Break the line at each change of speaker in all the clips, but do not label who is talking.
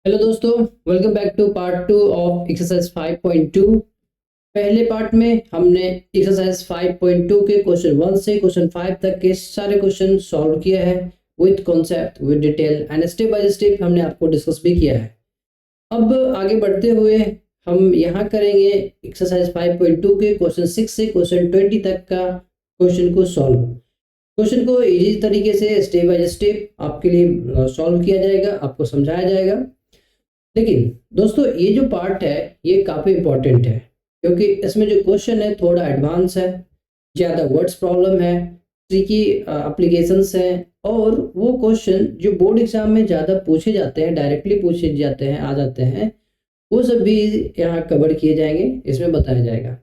Hello दोस्तों, welcome back to part 2 of exercise 5.2। पहले part में हमने एक्सरसाइज 5.2 के क्वेश्चन 1 से क्वेश्चन 5 तक के सारे क्वेश्चन सॉल्व किया है with concept, with detail and step by step हमने आपको डिस्कस भी किया है। अब आगे बढ़ते हुए हम यहाँ करेंगे एक्सरसाइज 5.2 के क्वेश्चन 6 से क्वेश्चन 20 तक का क्वेश्चन को सॉल्व। क्वेश्चन को इजी तरीके से स्टेप बाय स्टेप आपके लिए सॉल्व किया जाएगा, आपको समझाया जाएगा। लेकिन दोस्तों ये जो पार्ट है ये काफ़ी इंपॉर्टेंट है, क्योंकि इसमें जो क्वेश्चन है थोड़ा एडवांस है, ज़्यादा वर्ड्स प्रॉब्लम है, ट्रिकी एप्लीकेशंस हैं, और वो क्वेश्चन जो बोर्ड एग्जाम में ज़्यादा पूछे जाते हैं, डायरेक्टली पूछे जाते हैं, आ जाते हैं, वो सब भी यहाँ कवर किए जाएंगे, इसमें बताया जाएगा।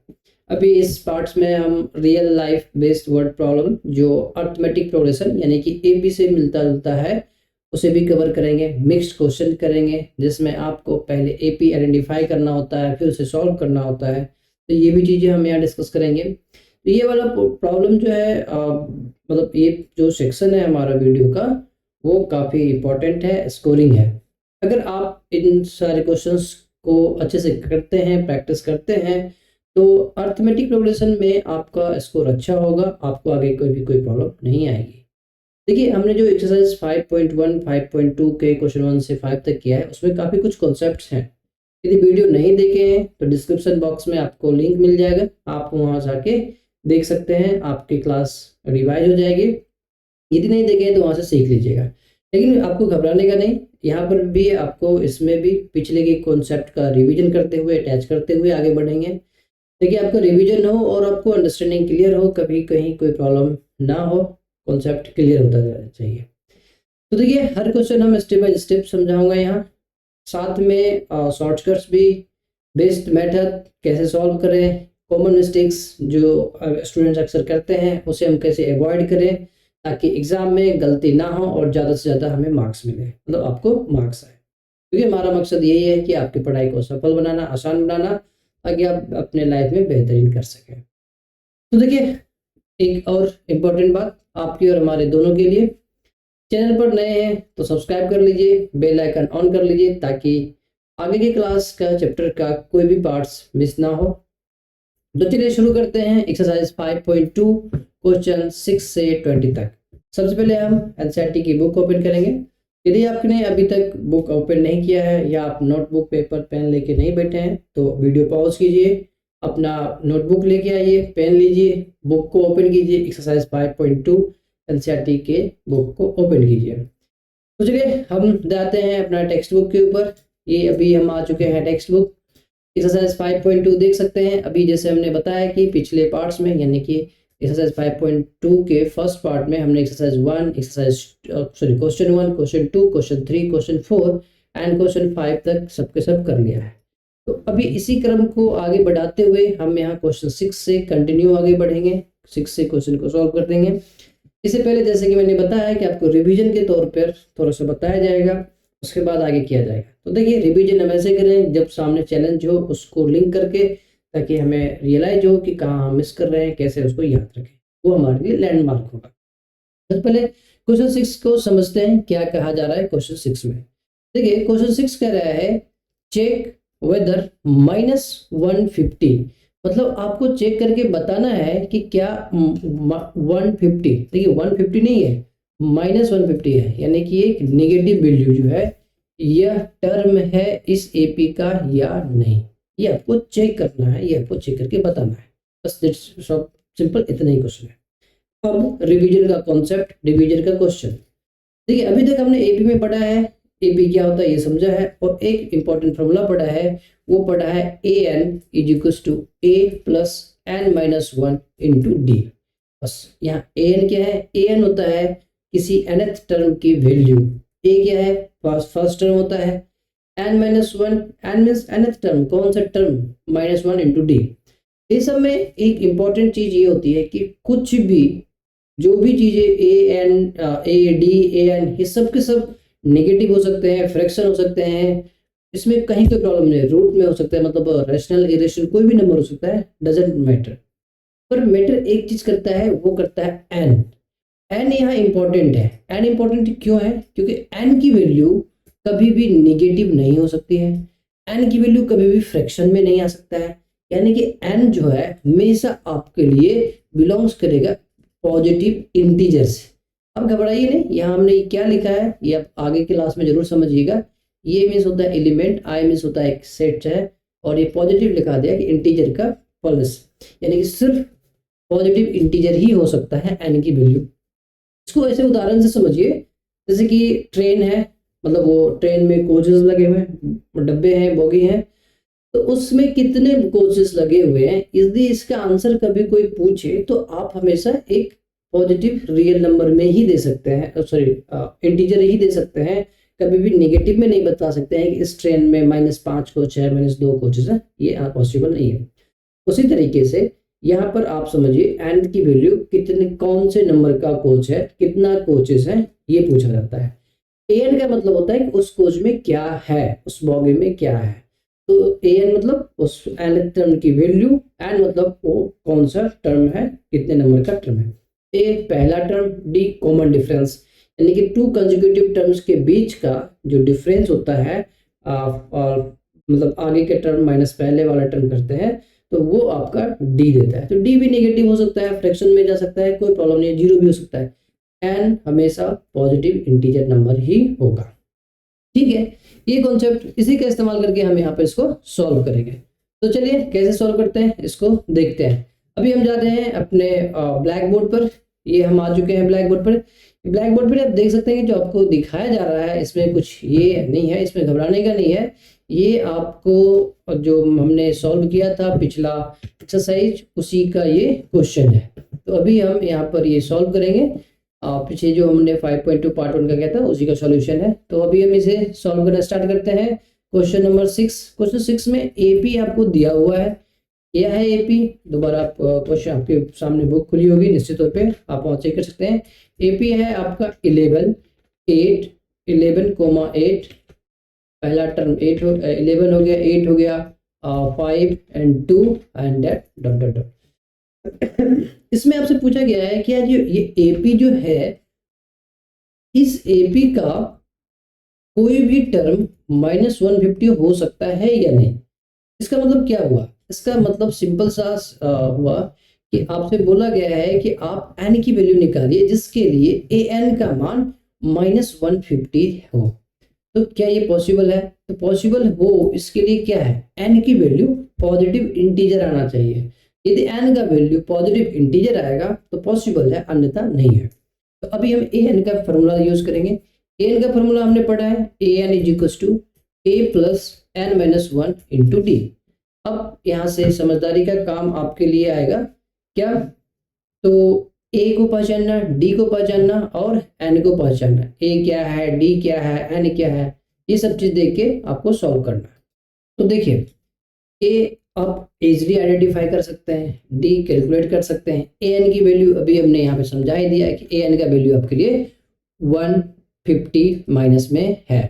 अभी इस पार्ट्स में हम real life based word problem जो अर्थमेटिक प्रोग्रेशन यानी कि एपी से मिलता जुलता है उसे भी कवर करेंगे। मिक्स्ड क्वेश्चन करेंगे जिसमें आपको पहले एपी आइडेंटिफाई करना होता है, फिर उसे सॉल्व करना होता है, तो ये भी चीज़ें हम यहाँ डिस्कस करेंगे। तो ये वाला प्रॉब्लम जो है मतलब ये जो सेक्शन है हमारा वीडियो का वो काफ़ी इम्पोर्टेंट है, स्कोरिंग है। अगर आप इन सारे क्वेश्चंस को अच्छे से करते हैं, प्रैक्टिस करते हैं, तो अर्थमेटिक प्रोग्रेशन में आपका स्कोर अच्छा होगा, आपको आगे कोई प्रॉब्लम नहीं आएगी। देखिए, हमने जो एक्सरसाइज 5.1 5.2 के क्वेश्चन 1 से 5 तक किया है उसमें काफ़ी कुछ कॉन्सेप्ट्स हैं। यदि वीडियो नहीं देखे हैं तो डिस्क्रिप्शन बॉक्स में आपको लिंक मिल जाएगा, आप वहाँ जाके देख सकते हैं, आपकी क्लास रिवाइज हो जाएगी। यदि नहीं देखे हैं तो वहाँ से सीख लीजिएगा। लेकिन आपको घबराने का नहीं, यहाँ पर भी आपको इसमें भी पिछले के कॉन्सेप्ट का रिविजन करते हुए, अटैच करते हुए आगे बढ़ेंगे। देखिए, आपका रिवीजन हो और आपको अंडरस्टैंडिंग क्लियर हो, कभी कहीं कोई प्रॉब्लम ना हो, कॉन्सेप्ट क्लियर होता जाना चाहिए। तो देखिए, हर क्वेश्चन हम स्टेप बाय स्टेप समझाऊंगा यहाँ, साथ में शॉर्टकट्स भी, बेस्ट मेथड कैसे सॉल्व करें, कॉमन मिस्टेक्स जो स्टूडेंट्स अक्सर करते हैं उसे हम कैसे अवॉइड करें ताकि एग्जाम में गलती ना हो और ज़्यादा से ज़्यादा हमें मार्क्स मिले, मतलब आपको मार्क्स आए। क्योंकि हमारा मकसद यही है कि आपकी पढ़ाई को सफल बनाना, आसान बनाना, ताकि आप अपने लाइफ में बेहतरीन कर सकें। तो देखिए, एक और इम्पोर्टेंट बात आपकी और हमारे दोनों के लिए, चैनल पर नए हैं तो सब्सक्राइब कर लीजिए, बेल आइकन ऑन कर लीजिए ताकि आगे की क्लास का चैप्टर का कोई भी पार्ट्स मिस ना हो। तो चलिए शुरू करते हैं एक्सरसाइज 5.2 क्वेश्चन 6 से 20 तक। सबसे पहले हम एनसीईआरटी की बुक ओपन करेंगे। यदि आपने अभी तक बुक ओपन नहीं किया है या आप नोटबुक, पेपर, पेन लेके नहीं बैठे हैं तो वीडियो पॉज कीजिए, अपना नोटबुक लेके आइए, पेन लीजिए, बुक को ओपन कीजिए, एक्सरसाइज 5.2 एनसीईआरटी के बुक को ओपन कीजिए। तो चलिए हम जाते हैं अपना टेक्स्ट बुक के ऊपर। ये अभी हम आ चुके हैं टेक्स्ट बुक, एक्सरसाइज 5.2 देख सकते हैं। अभी जैसे हमने बताया कि पिछले पार्ट्स में यानी कि एक्सरसाइज 5.2 के फर्स्ट पार्ट में हमने exercise 1, question 1, question 2, question 3, question 4 and question 5 तक सबके सब कर लिया है। तो अभी इसी क्रम को आगे बढ़ाते हुए हम यहाँ क्वेश्चन 6 से कंटिन्यू आगे बढ़ेंगे, 6 से क्वेश्चन को सॉल्व कर देंगे। इससे पहले जैसे कि मैंने बताया कि आपको रिवीजन के तौर पर थोड़ा सा बताया जाएगा, उसके बाद आगे किया जाएगा। तो देखिए, रिवीजन हम ऐसे करें जब सामने चैलेंज हो उसको लिंक करके, ताकि हमें रियलाइज हो कि कहाँ हम मिस कर रहे हैं, कैसे उसको याद रखें, वो हमारे लिए लैंडमार्क होगा। सबसे पहले क्वेश्चन 6 को समझते हैं, क्या कहा जा रहा है क्वेश्चन 6 में। देखिए, क्वेश्चन 6 कह रहा है चेक वेदर -150, मतलब आपको चेक करके बताना है कि क्या 150, देखिए 150 नहीं है, -150 है, यानी कि एक नेगेटिव वैल्यू जो है यह टर्म है इस एपी का या नहीं, ये आपको चेक करना है, ये आपको चेक करके बताना है। बस दैट्स सब सिंपल, इतना ही क्वेश्चन है। अब रिवीजन का कॉन्सेप्ट, रिवीजन का क्वेश्चन। देखिए, अभी तक हमने एपी में पढ़ा है, एपी क्या होता है ये समझा है, और एक इंपॉर्टेंट फॉर्मूला पढ़ा है, वो पढ़ा है an = a + n-1 × d। बस यहाँ an क्या है, an होता है किसी nth टर्म की वैल्यू, a क्या है फर्स्ट टर्म होता है, n-1 n means nth term, कौन सा टर्म, -1 × d। इस सब में एक इंपॉर्टेंट चीज ये होती है कि कुछ भी, जो भी चीजें a, d, an, ये सब के सब नेगेटिव हो सकते हैं, फ्रैक्शन हो सकते हैं, इसमें कहीं कोई प्रॉब्लम नहीं है, रूट में हो सकता है, मतलब रैशनल, इरेशनल, कोई भी नंबर हो सकता है, डजेंट मैटर। पर मैटर एक चीज करता है, वो करता है एन। एन यहाँ इंपॉर्टेंट है। एन इंपॉर्टेंट क्यों है, क्योंकि एन की वैल्यू कभी भी निगेटिव नहीं हो सकती है, n की वैल्यू कभी भी फ्रैक्शन में नहीं आ सकता है, यानी कि n जो है हमेशा आपके लिए बिलोंग्स करेगा पॉजिटिव इंटीजर से। अब घबराइए नहीं, यहाँ हमने क्या लिखा है ये आप आगे क्लास में जरूर समझिएगा। ये मीन्स होता है एलिमेंट, आई मीन्स होता है एक सेट है, और ये पॉजिटिव लिखा दिया कि इंटीजर का प्लस, यानी कि सिर्फ पॉजिटिव इंटीजर ही हो सकता है n की वैल्यू। इसको ऐसे उदाहरण से समझिए, जैसे कि ट्रेन है, मतलब वो ट्रेन में कोचेस लगे हुए हैं, डब्बे हैं, बोगी हैं, तो उसमें कितने कोचेस लगे हुए हैं, यदि इसका आंसर कभी कोई पूछे तो आप हमेशा एक पॉजिटिव रियल नंबर में ही दे सकते हैं, सॉरी इंटीजर ही दे सकते हैं, कभी भी नेगेटिव में नहीं बता सकते हैं कि इस ट्रेन में -5 कोच है, -2 कोचेस है, ये पॉसिबल नहीं है। उसी तरीके से यहाँ पर आप समझिए n की वैल्यू कितने, कौन से नंबर का कोच है, कितना कोचेस है, ये पूछा जाता है। an का मतलब होता है कि उस कोच में क्या है, उस बॉगी में क्या है, तो an मतलब उस n टर्म की वैल्यू, n मतलब वो कौन सा टर्म है, कितने नंबर का टर्म है। a पहला टर्म, d कॉमन डिफरेंस, यानी कि 2 कंसेक्यूटिव टर्म्स के बीच का जो डिफरेंस होता है, और मतलब आगे के टर्म माइनस पहले वाला टर्म करते हैं तो वो आपका d देता है। तो d भी नेगेटिव हो सकता है, फ्रैक्शन में जा सकता है, कोई प्रॉब्लम नहीं है, 0 भी हो सकता है, n हमेशा पॉजिटिव इंटीजर नंबर ही होगा। ठीक है, ये कॉन्सेप्ट इसी का इस्तेमाल करके हम यहाँ पे इसको सॉल्व करेंगे। तो चलिए कैसे सॉल्व करते हैं इसको देखते हैं। अभी हम जाते हैं अपने ब्लैक बोर्ड पर, ये हम आ चुके हैं ब्लैक बोर्ड पर। ब्लैक बोर्ड पर आप देख सकते हैं कि जो आपको दिखाया जा रहा है इसमें कुछ ये नहीं है, इसमें घबराने का नहीं है, ये आपको जो हमने सॉल्व किया था पिछला एक्सरसाइज उसी का ये क्वेश्चन है। तो अभी हम यहाँ पर ये सॉल्व करेंगे, पीछे जो हमने 5.2 पार्ट 1 का किया था उसी का सॉल्यूशन है। तो अभी हम इसे सॉल्व करना स्टार्ट करते हैं। क्वेश्चन नंबर 6, क्वेश्चन 6 में एपी आपको दिया हुआ है, क्या है एपी, दोबारा आप क्वेश्चन आपके सामने बुक खुली होगी, निश्चित तौर पे आप वहाँ चेक कर सकते हैं। एपी है आपका 11, 8, 11,8, पहला टर्म 8 हो, 11 हो गया, 8 हो गया, 5 and 2 and that dot dot dot. इसमें आपसे पूछा गया है कि आज ये एपी जो है, इस एपी का कोई भी टर्म -150 हो सकता है या नहीं। इसका मतलब क्या हुआ, इसका मतलब सिंपल सा हुआ कि आपसे बोला गया है कि आप n की वैल्यू निकालिए जिसके लिए an का मान -150 हो। तो क्या ये पॉसिबल है, तो पॉसिबल हो इसके लिए क्या है, n की वैल्यू पॉजिटिव इंटीजर आना चाहिए। यदि n का वैल्यू पॉजिटिव इंटीजर आएगा तो पॉसिबल है, अन्यथा नहीं है। तो अभी हम an का फॉर्मूला यूज करेंगे। an का फॉर्मूला हमने पढ़ा है, an = a + n-1 × d। अब यहाँ से समझदारी का काम आपके लिए आएगा क्या, तो a को पहचानना, d को पहचानना और n को पहचानना। a क्या है, d क्या है, n क्या है, ये सब चीज देख के आपको सॉल्व करना है। तो देखिए a आप इजीली आइडेंटिफाई कर सकते हैं, d कैलकुलेट कर सकते हैं, an की वैल्यू अभी हमने यहाँ पे समझा ही दिया है कि an का वैल्यू आपके लिए 150 माइनस में है।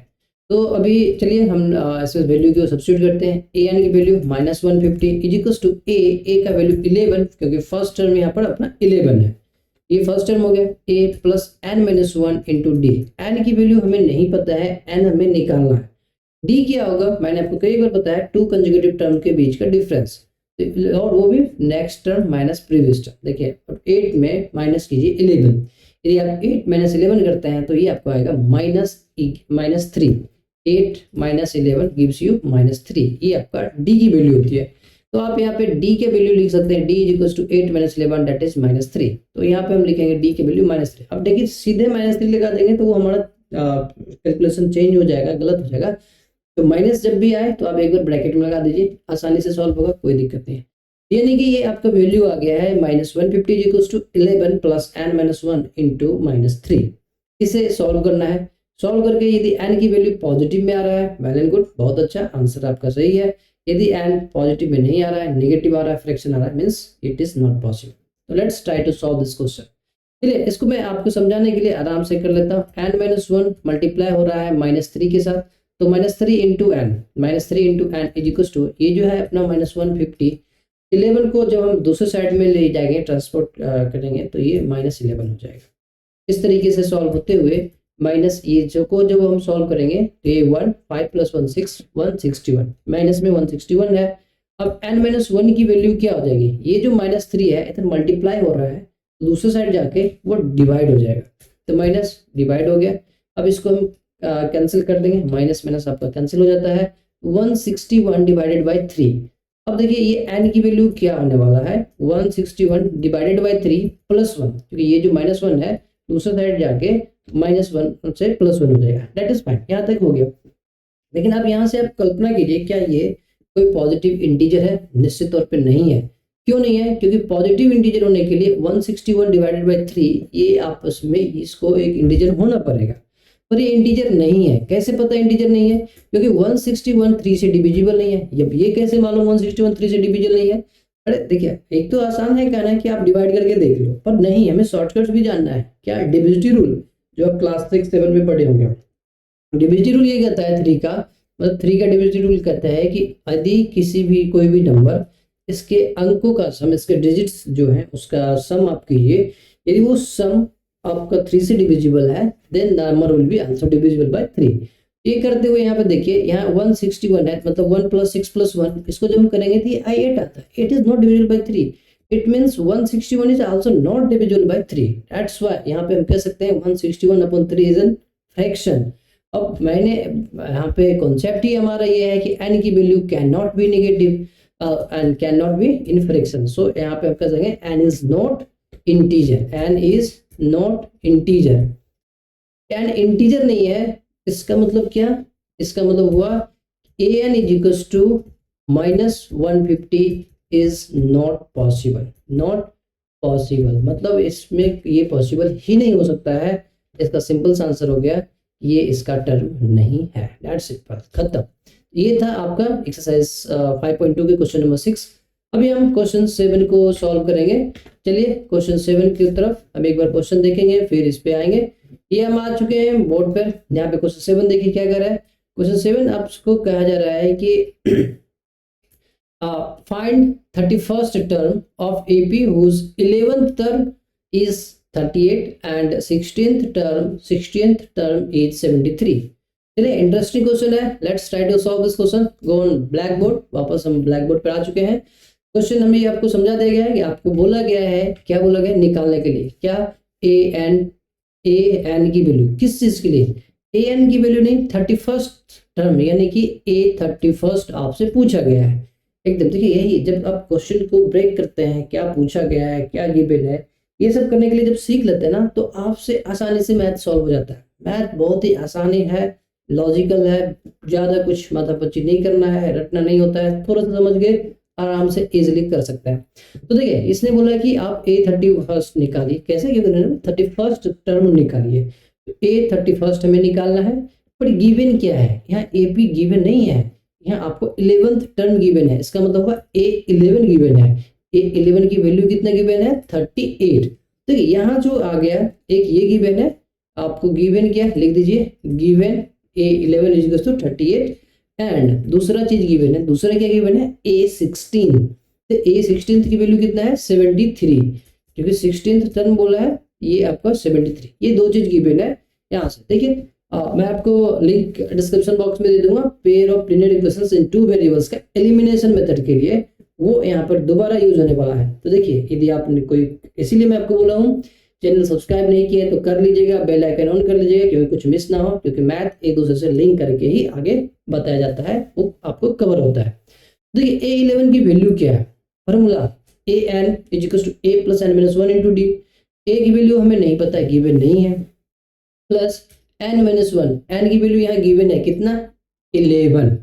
तो अभी चलिए हम इस वैल्यू को सब्स्टिट्यूट करते हैं। an की वैल्यू -150 = a का वैल्यू 11, क्योंकि फर्स्ट टर्म यहाँ पर अपना 11 है, ये फर्स्ट टर्म हो गया, a + n-1 × d। n की वैल्यू हमें नहीं पता है, n हमें निकालना है। d क्या होगा, मैंने आपको कई बार बताया, 2 कंसेक्यूटिव टर्म के बीच का डिफरेंस, और वो भी next term minus previous term. देखिए 8 में माइनस कीजिए 11, यदि आप 8 - 11 करते हैं तो ये आपको आएगा -3। 8 - 11 गिव्स यू -3, ये आपका d की वैल्यू होती है। तो आप यहाँ पे d के वैल्यू लिख सकते हैं, d = 8 - 11 दैट इज -3। तो यहाँ पे हम लिखेंगे d की वैल्यू -3। अब देखिए सीधे -3 लगा देंगे तो वो हमारा कैलकुलेशन चेंज हो जाएगा, गलत हो जाएगा। तो माइनस जब भी आए तो आप एक बार ब्रैकेट में लगा दीजिए, आसानी से सॉल्व होगा, कोई दिक्कत नहीं है। यानी कि ये आपका वैल्यू आ गया है -150 = 11 + n-1 × -3। इसे सॉल्व करना है। सॉल्व करके यदि n की वैल्यू पॉजिटिव में आ रहा है, वेल एंड गुड, बहुत अच्छा, आंसर आपका सही है। यदि n पॉजिटिव में नहीं आ रहा है, नेगेटिव आ रहा है, फ्रैक्शन आ रहा है, means it is not possible. तो let's try to solve this question. चलिए इसको मैं आपको समझाने के लिए आराम से कर लेता हूँ। n-1 मल्टीप्लाई हो रहा है -3 के साथ, तो -3 × n, -3 × n = ये जो है अपना -150। 11 को जब हम दूसरे साइड में ले जाएंगे, ट्रांसपोर्ट करेंगे, तो ये -11 हो जाएगा। इस तरीके से सॉल्व होते हुए माइनस ये जो को जब हम सॉल्व करेंगे तो ये 1 5 प्लस 1 6 161 माइनस में 161 है। अब n माइनस 1 की वैल्यू क्या हो जाएगी, ये जो माइनस 3 है इधर मल्टीप्लाई हो रहा है, दूसरी साइड जाके वो डिवाइड हो जाएगा, तो माइनस डिवाइड हो गया। अब इसको हम कैंसिल कर देंगे, माइनस माइनस आपका कैंसिल हो जाता है, 161 डिवाइडेड बाई 3। अब देखिए ये n की वैल्यू क्या आने वाला है, 161 डिवाइडेड बाई 3 प्लस 1, क्योंकि ये जो माइनस 1 है दूसरी साइड जाके माइनस 1 से प्लस 1 हो जाएगा, दैट इज फाइन, यहाँ तक हो गया। लेकिन अब यहाँ से आप कल्पना कीजिए, क्या ये कोई पॉजिटिव इंटीजर है? निश्चित तौर पे नहीं है। क्यों नहीं है? क्योंकि पॉजिटिव इंटीजर होने के लिए 161 डिवाइडेड बाई 3 ये आपस में इसको एक इंटीजर होना पड़ेगा, पर ये इंटीजर नहीं है। कैसे पता इंटीजर नहीं है? क्योंकि 161 3 से डिविजिबल नहीं है। अब ये कैसे मालूम 161 3 से डिविजिबल नहीं है? अरे देखिए, एक तो आसान है कहना है कि आप डिवाइड करके देख लो, पर नहीं, हमें शॉर्टकट्स भी जानना है। क्या? डिविजिबिलिटी रूल, जो आप क्लास 6 7 में पढ़े होंगे। डिविजिबिलिटी रूल ये कहता है 3 का, मतलब 3 का डिविजिबिलिटी रूल कहता है कि यदि किसी भी कोई भी नंबर इसके अंकों का सम, इसके डिजिट्स जो है उसका सम आप कीजिए, यदि वो सम आपका 3 से डिविजिबल है, then number will be also divisible by 3। ये करते हुए यहाँ पे देखिए, यहाँ 161 है, मतलब 1 प्लस 6 प्लस 1, इसको जब हम करेंगे तो ये 8 आता है। It is not divisible by 3, it means 161 is also not divisible by 3। That's why यहाँ पे हम कह सकते हैं 161 अपॉन 3 इज एन फ्रैक्शन। अब मैंने यहाँ पे कॉन्सेप्ट ही हमारा ये है कि n की value can not be negative and can not be in fraction. So यहाँ पे हम कह सकेंगे n is not integer, n is not integer. n integer नहीं है, इसका मतलब क्या? इसका मतलब हुआ an is equal to minus 150 is not possible, not possible, मतलब इसमें ये पॉसिबल ही नहीं हो सकता है। इसका सिंपल सा आंसर हो गया, ये इसका टर्म नहीं है। दैट्स इट, खत्म। ये था आपका एक्सरसाइज 5.2 के क्वेश्चन नंबर 6। अभी हम क्वेश्चन 7 को सॉल्व करेंगे। चलिए क्वेश्चन 7 की तरफ हम एक बार क्वेश्चन देखेंगे, फिर इस पे आएंगे। ये हम आ चुके हैं बोर्ड पर। यहाँ पे क्वेश्चन 7 देखिए क्या कर रहा है। क्वेश्चन 7 आपको कहा जा रहा है कि find 31st term of AP whose 11th term is 38 and 16th term is 73। चलिए इंटरेस्टिंग क्वेश्चन है, let's try to solve this question. Go on black board, वापस हम ब्लैक बोर्ड पर आ चुके हैं। क्वेश्चन हमें आपको समझा दिया गया है कि आपको बोला गया है, क्या बोला गया निकालने के लिए, क्या ए एन की वैल्यू, किस चीज के लिए? ए एन की वैल्यू नहीं, 31st टर्म यानी कि A31 आपसे पूछा गया है। एकदम देखिए, यही जब आप क्वेश्चन को ब्रेक करते हैं, क्या पूछा गया है, क्या गिवन है, ये सब करने के लिए जब सीख लेते हैं ना, तो आपसे आसानी से मैथ सॉल्व हो जाता है। मैथ बहुत ही आसानी है, लॉजिकल है, ज्यादा कुछ माथापच्ची नहीं करना है, रटना नहीं होता है, थोड़ा सा समझ के आराम से इजीली कर सकता है। तो देखिए, इसने बोला कि आप A31 निकालिए। कैसे? क्योंकि 31st टर्म निकालिए, तो A31 हमें निकालना है। पर गिवन क्या है? यहाँ AP गिवन नहीं है, यहाँ आपको 11th टर्म गिवन है। इसका मतलब हुआ A11 गिवन है। A11 की वैल्यू कितना गिवन है? 38। तो यहाँ जो आ गया, एक ये गिवन है, आपको गिवन क्या लिख दीजिए, given A11 is equal to 38 and दूसरा चीज गिवन है, दूसरा क्या गिवन है? A16। तो A16 की वैल्यू कितना है? 73, क्योंकि 16th टर्म बोला है, ये आपका 73। ये दो चीज गिवन है यहाँ से। देखिए मैं आपको लिंक डिस्क्रिप्शन बॉक्स में दे दूंगा, pair of linear equations in two variables का एलिमिनेशन मेथड के लिए, वो यहाँ पर दोबारा यूज होने वाला है। तो देखिए, यदि आपने कोई, इसीलिए मैं आपको बोला हूँ चैनल सब्सक्राइब नहीं किया तो कर लीजिएगा, बेल आइकन ऑन कर लीजिएगा, क्योंकि कुछ मिस ना हो, क्योंकि मैथ एक दूसरे से लिंक करके ही आगे बताया जाता है, वो आपको कवर होता है। देखिए A11 की वैल्यू क्या है? Formula an is equal to a plus n minus 1 into d. A की वैल्यू हमें नहीं पता है, गिवन नहीं है, प्लस n माइनस 1, n की वैल्यू यहाँ गिवन है कितना? 11,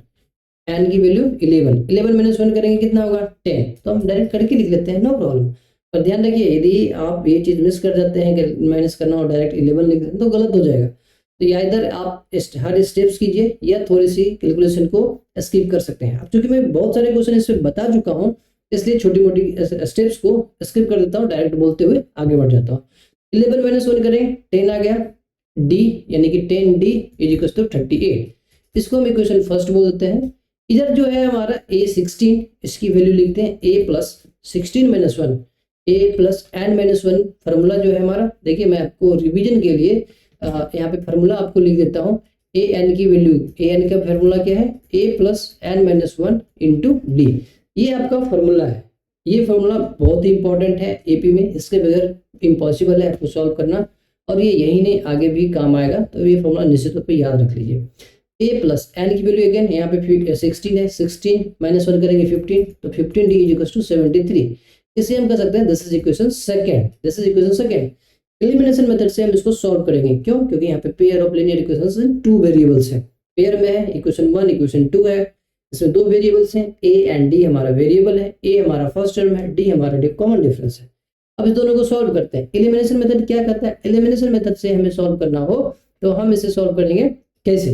n की वैल्यू 11 माइनस 1 करेंगे कितना होगा? 10। तो हम डायरेक्ट करके लिख लेते हैं, नो प्रॉब्लम। पर ध्यान रखिए, यदि आप ये चीज मिस कर जाते हैं कि माइनस करना और डायरेक्ट 11 लिख दें तो गलत हो जाएगा। तो या इधर आप हर स्टेप्स कीजिए या थोड़ी सी कैलकुलेशन को स्किप कर सकते हैं। अब चूंकि मैं बहुत सारे क्वेश्चन इसमें बता चुका हूँ, इसलिए छोटी मोटी स्टेप्स को स्किप कर देता हूँ, डायरेक्ट बोलते हुए आगे बढ़ जाता हूँ। 11 माइनस 1 करें, 10 आ गया, d यानी कि 10d इज इक्वल टू 38। इसको हम इक्वेशन फर्स्ट बोल देते हैं। इधर जो है हमारा A16, इसकी वैल्यू लिखते हैं a plus 16 minus 1, a plus n minus 1। Formula जो है हमारा, देखिए मैं आपको रिवीजन के लिए यहाँ पे फार्मूला आपको लिख देता हूँ। ए एन की वैल्यू, ए एन का फार्मूला क्या है, a plus n minus one into d. ये आपका फार्मूला है। ये फार्मूला बहुत ही इंपॉर्टेंट है एपी में, इसके बगैर इम्पॉसिबल है आपको सॉल्व करना, और ये यही नहीं आगे भी काम आएगा, तो ये फार्मूला निश्चित तौर पर याद रख लीजिए। ए प्लस एन की वैल्यू अगेन यहाँ पे 16 है, 16 माइनस वन करेंगे 15, तो 15 डी इज इक्वल टू 73। इसे हम कर सकते हैं this is equation second, this is equation second. Elimination method से हम इसको सॉल्व करेंगे, क्यों? क्योंकि यहाँ पे pair of linear equations in two variables है, पेयर में है, इक्वेशन 1 इक्वेशन 2 है, इसमें दो वेरिएबल्स हैं, ए एंड डी हमारा वेरिएबल है, ए हमारा फर्स्ट टर्म है, डी हमारा कॉमन डिफरेंस है। अब इस दोनों को सॉल्व करते हैं। एलिमिनेशन मेथड क्या करता है? एलिमिनेशन मेथड से हमें सॉल्व करना हो तो हम इसे सॉल्व करेंगे कैसे?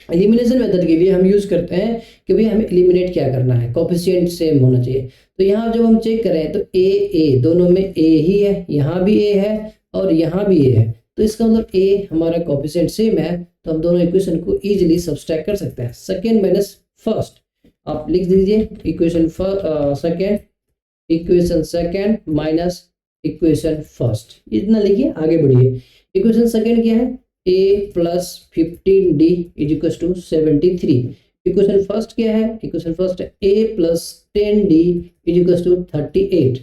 एलिमिनेशन मेथड के लिए हम यूज करते हैं कि भाई हमें एलिमिनेट क्या करना है, कोएफिशिएंट सेम होना चाहिए। तो यहाँ जब हम चेक करें तो ए दोनों में ए ही है, यहाँ भी ए है और यहाँ भी ए है, तो इसका मतलब ए हमारा कोएफिशिएंट सेम है, तो हम दोनों इक्वेशन को इजीली सब्सट्रैक्ट कर सकते हैं। सेकेंड माइनस फर्स्ट आप लिख दीजिए, equation second minus equation first, इतना लिखिए, आगे बढ़िए। इक्वेशन सेकेंड क्या है? a plus 15d is equal to 73। Equation first क्या है? इक्वेशन फर्स्ट है a plus 10d is equal to 38।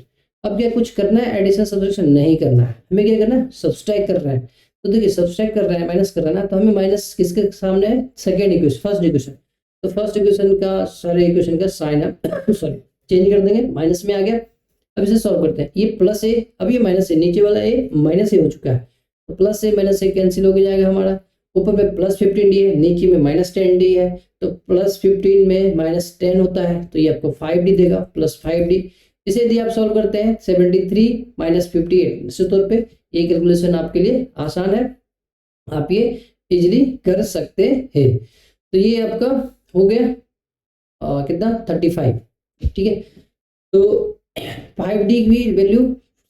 अब क्या कुछ करना है? एडिशन सब्ट्रैक्शन नहीं करना है, हमें क्या करना है? सब्सट्रैक्ट कर रहे हैं। तो देखिए सब्सट्रैक्ट कर रहे हैं, माइनस कर रहे हैं ना, तो हमें माइनस किसके सामने है? Second equation, first equation. तो फर्स्ट इक्वेशन का सारे इक्वेशन का साइन है सॉरी चेंज कर देंगे, माइनस में आ गया। अब इसे सॉल्व करते हैं। ये प्लस ए, अब ये माइनस ए, नीचे वाला ए माइनस ए हो चुका है, तो plus a minus a cancel हो जाएगा हमारा। ऊपर में प्लस 15d है, नीचे में माइनस 10d है, तो प्लस 15 में माइनस 10 होता है, तो ये आपको 5d देगा, प्लस 5d। इसे यदि आप सॉल्व करते हैं 73 माइनस 58, निश्चित तौर पे ये कैलकुलेशन आपके लिए आसान है, आप ये इजिली कर सकते हैं। तो ये आपका हो गया कितना? 35, ठीक है। तो 5d की वैल्यू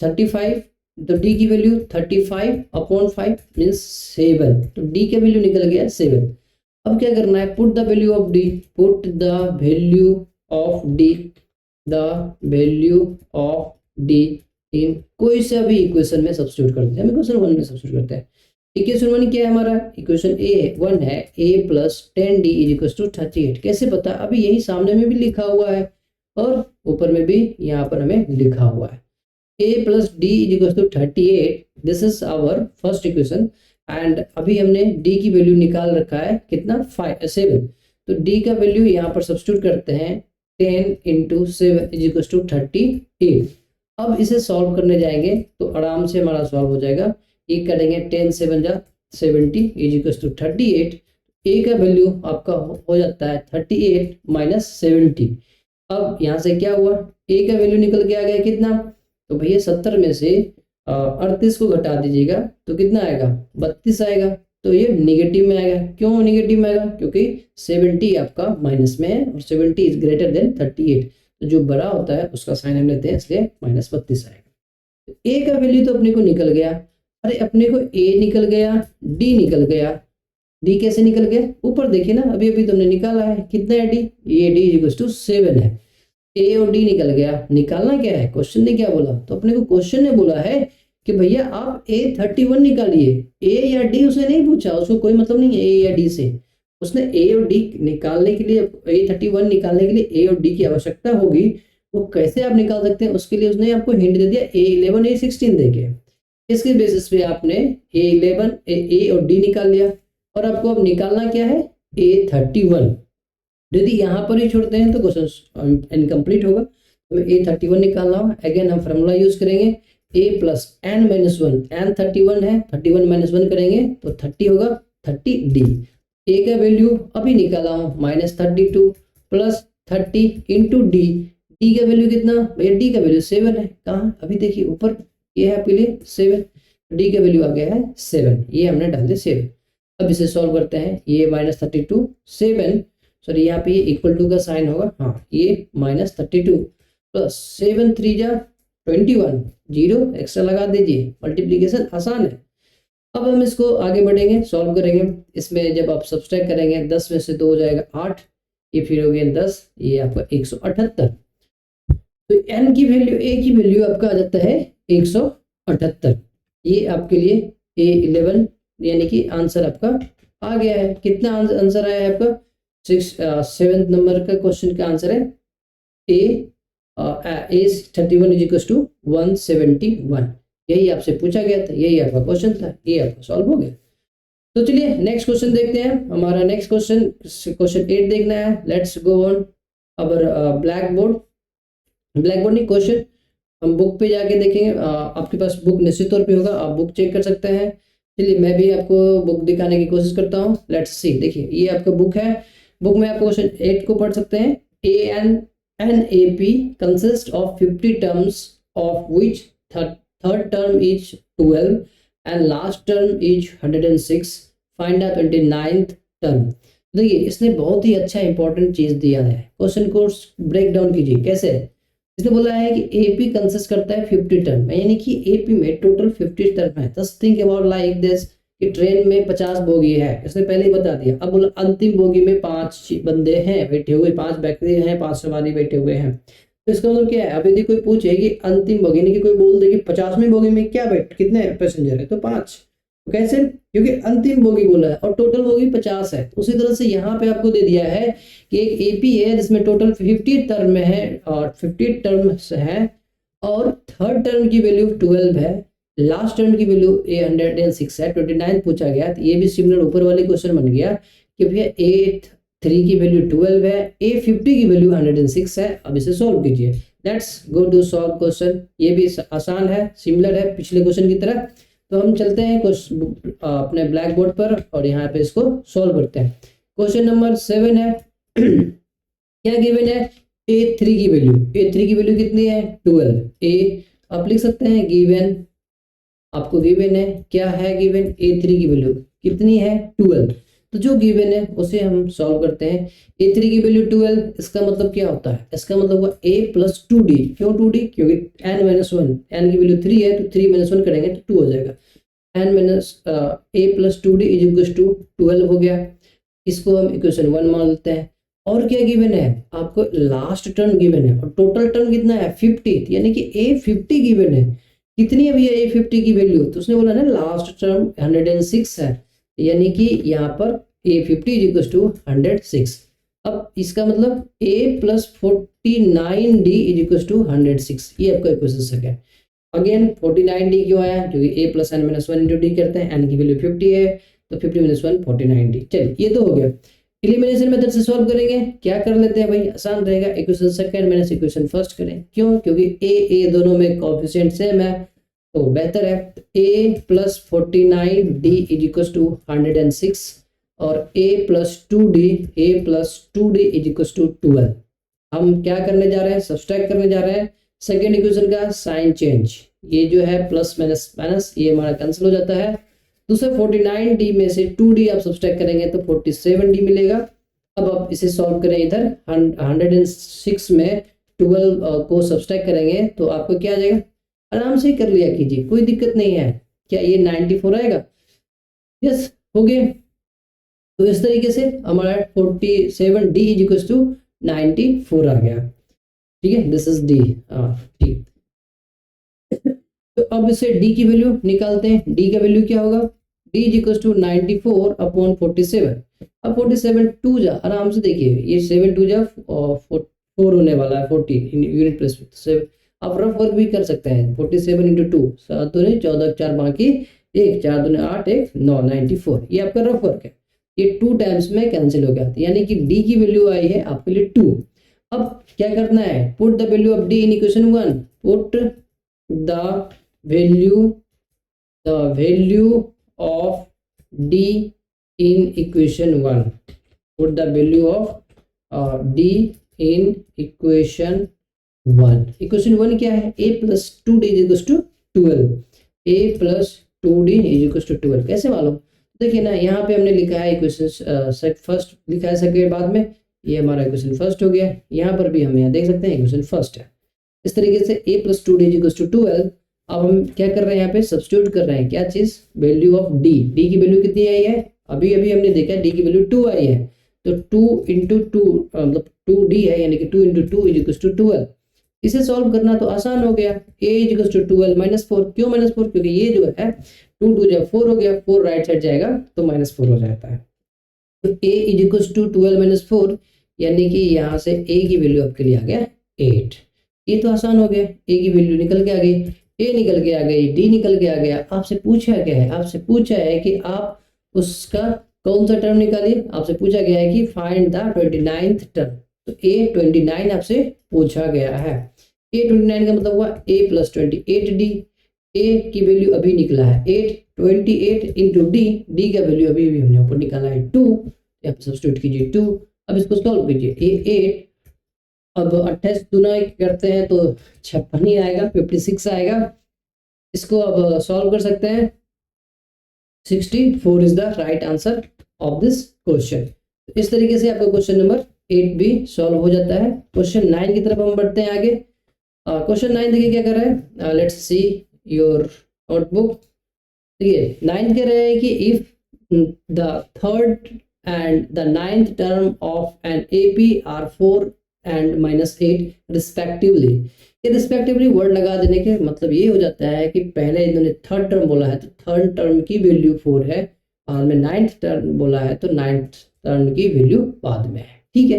35, तो d की वैल्यू 35 अपॉन 5 मीन्स 7, तो d का वैल्यू निकल गया 7। अब क्या करना है? Put the value of d, put the value of d, the value of d इन कोई सा भी इक्वेशन में सब्स्टिट्यूट करते हैं। हम इक्वेशन 1 में सब्स्टिट्यूट करते हैं। इक्वेशन 1 क्या है हमारा? इक्वेशन A1 है a plus 10d is equal to 38। कैसे पता? अभी यही सामने में भी लिखा हुआ है और ऊपर में भी यहाँ पर हमें लिखा हुआ है, a plus d is equal to 38, this is our first equation. And अभी हमने d की वैल्यू निकाल रखा है कितना? 7। तो d का वैल्यू यहाँ पर सब्स्टिट्यूट करते हैं, 10 इंटू 7 इज इक्वल टू 38। अब इसे सॉल्व करने जाएंगे तो आराम से हमारा सॉल्व हो जाएगा। ये करेंगे 10 7 जा 70 इज इक्वल टू 38। a का वैल्यू आपका हो जाता है 38 माइनस 70। अब यहाँ से क्या हुआ? a का वैल्यू निकल के आ गया कितना? तो भैया 70 में से 38 को घटा दीजिएगा तो कितना आएगा? 32 आएगा। तो ये निगेटिव में आएगा। क्यों निगेटिव में आएगा? क्योंकि 70 आपका माइनस में है और 70 इज ग्रेटर देन 38, तो जो बड़ा होता है उसका साइन हम लेते हैं, इसलिए माइनस 32 आएगा। ए का वैल्यू तो अपने को निकल गया, अरे अपने को ए निकल गया, डी निकल गया। डी कैसे निकल गया? ऊपर देखिए ना, अभी अभी तुमने निकाला है, कितना है डी? ये डी इज इक्वल टू 7 है। ए और डी निकल गया, निकालना क्या है? क्वेश्चन ने क्या बोला? तो अपने को क्वेश्चन ने बोला है कि भैया आप A31 निकालिए। ए या डी उसने नहीं पूछा, उसको कोई मतलब नहीं है ए या डी से। उसने ए और डी निकालने के लिए, A31 निकालने के लिए ए और डी की आवश्यकता होगी। वो कैसे आप निकाल सकते हैं उसके लिए उसने आपको हिंट दे दिया A11 A16 देके। इसके बेसिस पे आपने A11 ए और डी निकाल लिया और आपको अब निकालना क्या है? A31। यदि यहाँ पर ही छोड़ते हैं तो क्वेश्चन इनकम्प्लीट होगा। तो A31 निकालना होगा। अगेन हम फॉर्मूला यूज करेंगे, a plus n minus one, n 31 है, 31 माइनस 1 करेंगे तो 30 होगा, 30d। a का वैल्यू अभी निकाला हूँ -32 प्लस 30 इंटू डी। डी का वैल्यू कितना? भैया डी का वैल्यू 7 है। कहाँ? अभी देखिए ऊपर, ये है आपके लिए 7, डी का वैल्यू आ गया है 7, ये हमने डाल दिया 7। अब इसे सॉल्व करते हैं। ये -32 7, सॉरी यहाँ पे ये इक्वल टू का साइन होगा, हाँ ये -32 प्लस 7 3 जा 21, 0 एक्स्ट्रा लगा दीजिए, मल्टीप्लीकेशन आसान है। अब हम इसको आगे बढ़ेंगे, सॉल्व करेंगे। इसमें जब आप सब्सट्रैक्ट करेंगे 10 में से 2 हो जाएगा 8, ये फिर हो गया 10, ये आपका 178। तो n की वैल्यू, a की वैल्यू आपका आ जाता है 178। ये आपके लिए A11 यानी कि आंसर आपका आ गया है। कितना आंसर आया है आपका? 7 नंबर का क्वेश्चन का आंसर है A 31 इज इक्वल टू 171। यही आपसे पूछा गया था, यही आपका क्वेश्चन था, ये आपका सॉल्व हो गया। तो चलिए नेक्स्ट क्वेश्चन देखते हैं। हमारा नेक्स्ट क्वेश्चन 8 देखना है। Let's go on our black board नहीं, क्वेश्चन हम बुक पे जाके देखेंगे। आपके पास बुक निश्चित तौर पे होगा, आप बुक चेक कर सकते हैं। चलिए मैं भी आपको बुक दिखाने की कोशिश करता हूँ। लेट्स सी, देखिए ये आपका बुक है। बुक में आप क्वेश्चन 8 को पढ़ सकते हैं। NAP consists of 50 terms of which third term is 12 and last term is 106. Find the 29th term। देखिए इसने बहुत ही अच्छा इंपॉर्टेंट चीज दिया है। क्वेश्चन को ब्रेक डाउन कीजिए। कैसे? इसने बोला है कि एपी कंसिस्ट करता है 50 टर्म, यानी कि एपी में टोटल 50 टर्म है। Just think about like this कि ट्रेन में 50 बोगी है, इसने पहले ही बता दिया। अब बोला अंतिम बोगी में 5 बंदे हैं बैठे हुए, 5 व्यक्ति हैं, 5 सवारी बैठे हुए हैं। तो इसका मतलब क्या है? अब यदि कोई पूछे कि अंतिम बोगी, यानी कि कोई बोल दे कि 50वीं बोगी में क्या कितने पैसेंजर है, तो 5। तो कैसे? क्योंकि अंतिम बोगी बोला है और टोटल बोगी 50 है। उसी तरह से यहाँ पे आपको दे दिया है कि एक एपी है जिसमें टोटल 50 टर्म है और 50 टर्म्स है और थर्ड टर्म की वैल्यू 12 है, लास्ट टर्म की वैल्यू 106 है, 29 पूछा गया। तो ये भी सिमिलर ऊपर वाले क्वेश्चन बन गया कि भैया A3 की वैल्यू 12 है, A50 की वैल्यू 106 है। अब इसे सॉल्व कीजिए। Let's go to solve question. ये भी आसान है, सिमिलर है पिछले क्वेश्चन की तरह। तो हम चलते हैं अपने ब्लैक बोर्ड पर और यहाँ पे इसको सॉल्व करते हैं। क्वेश्चन नंबर 7 है। क्या गिवन है? A3 की वैल्यू कितनी है? 12। ए आप लिख सकते हैं गिवन, आपको गिवन है, क्या है गिवन? A3 की वैल्यू कितनी है? 12। तो जो गिवन है उसे हम सॉल्व करते हैं। A3 की वैल्यू 12, इसका मतलब क्या होता है? इसका मतलब हुआ A + 2D। क्यों 2D? क्योंकि n-1, n की वैल्यू 3 है तो 3 - 1 करेंगे तो 2 हो जाएगा। A + 2D = 12 हो गया। इसको हम इक्वेशन 1 मान लेते हैं। और क्या गिवन है? आपको लास्ट टर्म गिवन है और टोटल टर्म कितना है? 50, यानी कि A50 गिवन है। कितनी है भैया A50 की वैल्यू? तो उसने बोला ना लास्ट टर्म 106 है, यानी कि यहाँ पर A50 = 106। अब इसका मतलब A + 49D = 106। ये आपका इक्वेशन सेकंड। अगेन 49D क्यों आया? क्योंकि A + n - 1 × D करते हैं, n की वैल्यू 50 है तो 50 - 1 49D। चलिए ये तो हो गया। एलिमिनेशन मेथड से सॉल्व करेंगे। क्या कर लेते हैं भाई, आसान रहेगा। Equation second minus equation first करें। क्यों? क्योंकि A दोनों में कोएफिशिएंट सेम है तो बेहतर है। A + 49D = 106 और A + 2D = 12। हम क्या करने जा रहे हैं? सब्सट्रैक्ट करने जा रहे हैं सेकेंड इक्वेशन का साइन चेंज। ये जो है प्लस माइनस ये हमारा कैंसिल हो जाता है। दूसरा 49D में से 2D आप सब्सट्रैक्ट करेंगे तो 47D मिलेगा। अब आप इसे सॉल्व करें, इधर 106 में 12 को सब्सट्रैक्ट करेंगे तो आपको क्या आ जाएगा? आराम से कर लिया कीजिए, कोई दिक्कत नहीं है। क्या ये 94 आएगा? यस, हो गया। तो इस तरीके से हमारा 47D = 94 आ गया। ठीक है, दिस इज D। ठीक। तो अब इसे D की वैल्यू निकालते हैं। D का वैल्यू क्या होगा? D = 94/47। अब 47 2 जा, आराम से देखिए ये 7 2 जा 4 होने वाला है 40 यूनिट प्लेस में। 7 आप रफ वर्क भी कर सकते हैं। 47 × 2 7 दूनी 14 4 बाकी 1 4 दूनी 8 1 9 94। ये आपका रफ वर्क है। ये 2 टाइम्स में कैंसिल हो गया, यानी कि D की वैल्यू आई है आपके लिए 2। अब क्या करना है? Put the value of D in equation 1। Put the value of D in equation 1। put the value of D in equation 1। Equation 1 क्या है? A + 2D = 12। A + 2D = 12। कैसे मालूम? देखिए ना, यहाँ पे हमने लिखा है इक्वेशन फर्स्ट लिखा है, सेकंड बाद में। ये हमारा इक्वेशन फर्स्ट हो गया। यहाँ पर भी हम यहाँ देख सकते हैं इक्वेशन फर्स्ट है। इस तरीके से A + 2D = 12। अब हम क्या कर रहे हैं? यहाँ पे सब्स्टिट्यूट कर रहे हैं। क्या चीज? Value of D। D की वैल्यू कितनी आई है? अभी हमने देखा D की वैल्यू 2 आई है तो 2 × 2 मतलब 2D है, यानी कि 2 × 2 = 12। इसे सॉल्व करना तो आसान हो गया। a इक्वल टू 12 माइनस 4, क्यों माइनस 4? क्योंकि ये जो है 2 2 जब 4 हो गया, 4 राइट साइड जाएगा तो माइनस 4 हो जाता है। तो a इक्वल टू 12 माइनस 4, यानी कि यहाँ से a की वैल्यू आपके लिए आ गया 8। ये तो आसान हो गया, a की वैल्यू निकल के आ गई, a निकल के आ गई, d निकल के आ गया। आपसे पूछा क्या है? आपसे पूछा है कि आप उसका कौन सा टर्म निकालिए। आपसे पूछा गया है कि फाइंड द 29th टर्म। तो a 29 आपसे पूछा गया है। a 29 का मतलब हुआ a प्लस 28d। a की वैल्यू अभी निकला है 8, 28 इंटू d का वैल्यू अभी हमने ऊपर निकाला है 2, यहाँ पे सब्स्टिट्यूट कीजिए 2। अब इसको सॉल्व कीजिए, a 8, अब 28 गुना करते हैं तो 56 ही आएगा, 56 आएगा। इसको अब सॉल्व कर सकते हैं, 64 is the right answer of this question. इस तरीके से आपका क्वेश्चन नंबर 8 भी सॉल्व हो जाता है। क्वेश्चन 9 की तरफ हम बढ़ते हैं आगे। क्वेश्चन 9 देखिए क्या कर रहा है, लेट्स सी योर नोटबुक। देखिए 9 कह रहे हैं कि if the third and the 9th term of an AP are 4 and -8 respectively. ये रिस्पेक्टिवली वर्ड लगा देने के मतलब ये हो जाता है कि पहले इन्होंने थर्ड टर्म बोला है तो थर्ड टर्म की वैल्यू 4 है, और में 9th टर्म बोला है तो 9th टर्म की वैल्यू बाद में है। ठीक है,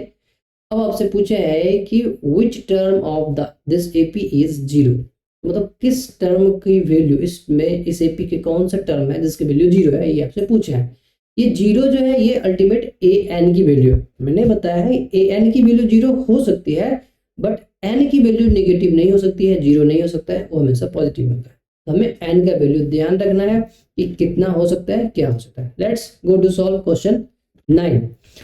अब आपसे पूछा है कि विच term of the this AP is 0, मतलब किस टर्म की वैल्यू इसमें, इस AP के कौन सा टर्म है जिसकी वैल्यू 0 है, ये आपसे पूछा है। ये 0 जो है ये अल्टीमेट an की वैल्यू, मैंने बताया है an की वैल्यू 0 हो सकती है, बट n की वैल्यू नेगेटिव नहीं हो सकती है, 0 नहीं हो सकता है, वो हमेशा पॉजिटिव होता है। तो हमें n का वैल्यू ध्यान रखना है कि कितना हो सकता है, क्या हो सकता है। Let's go to solve question 9।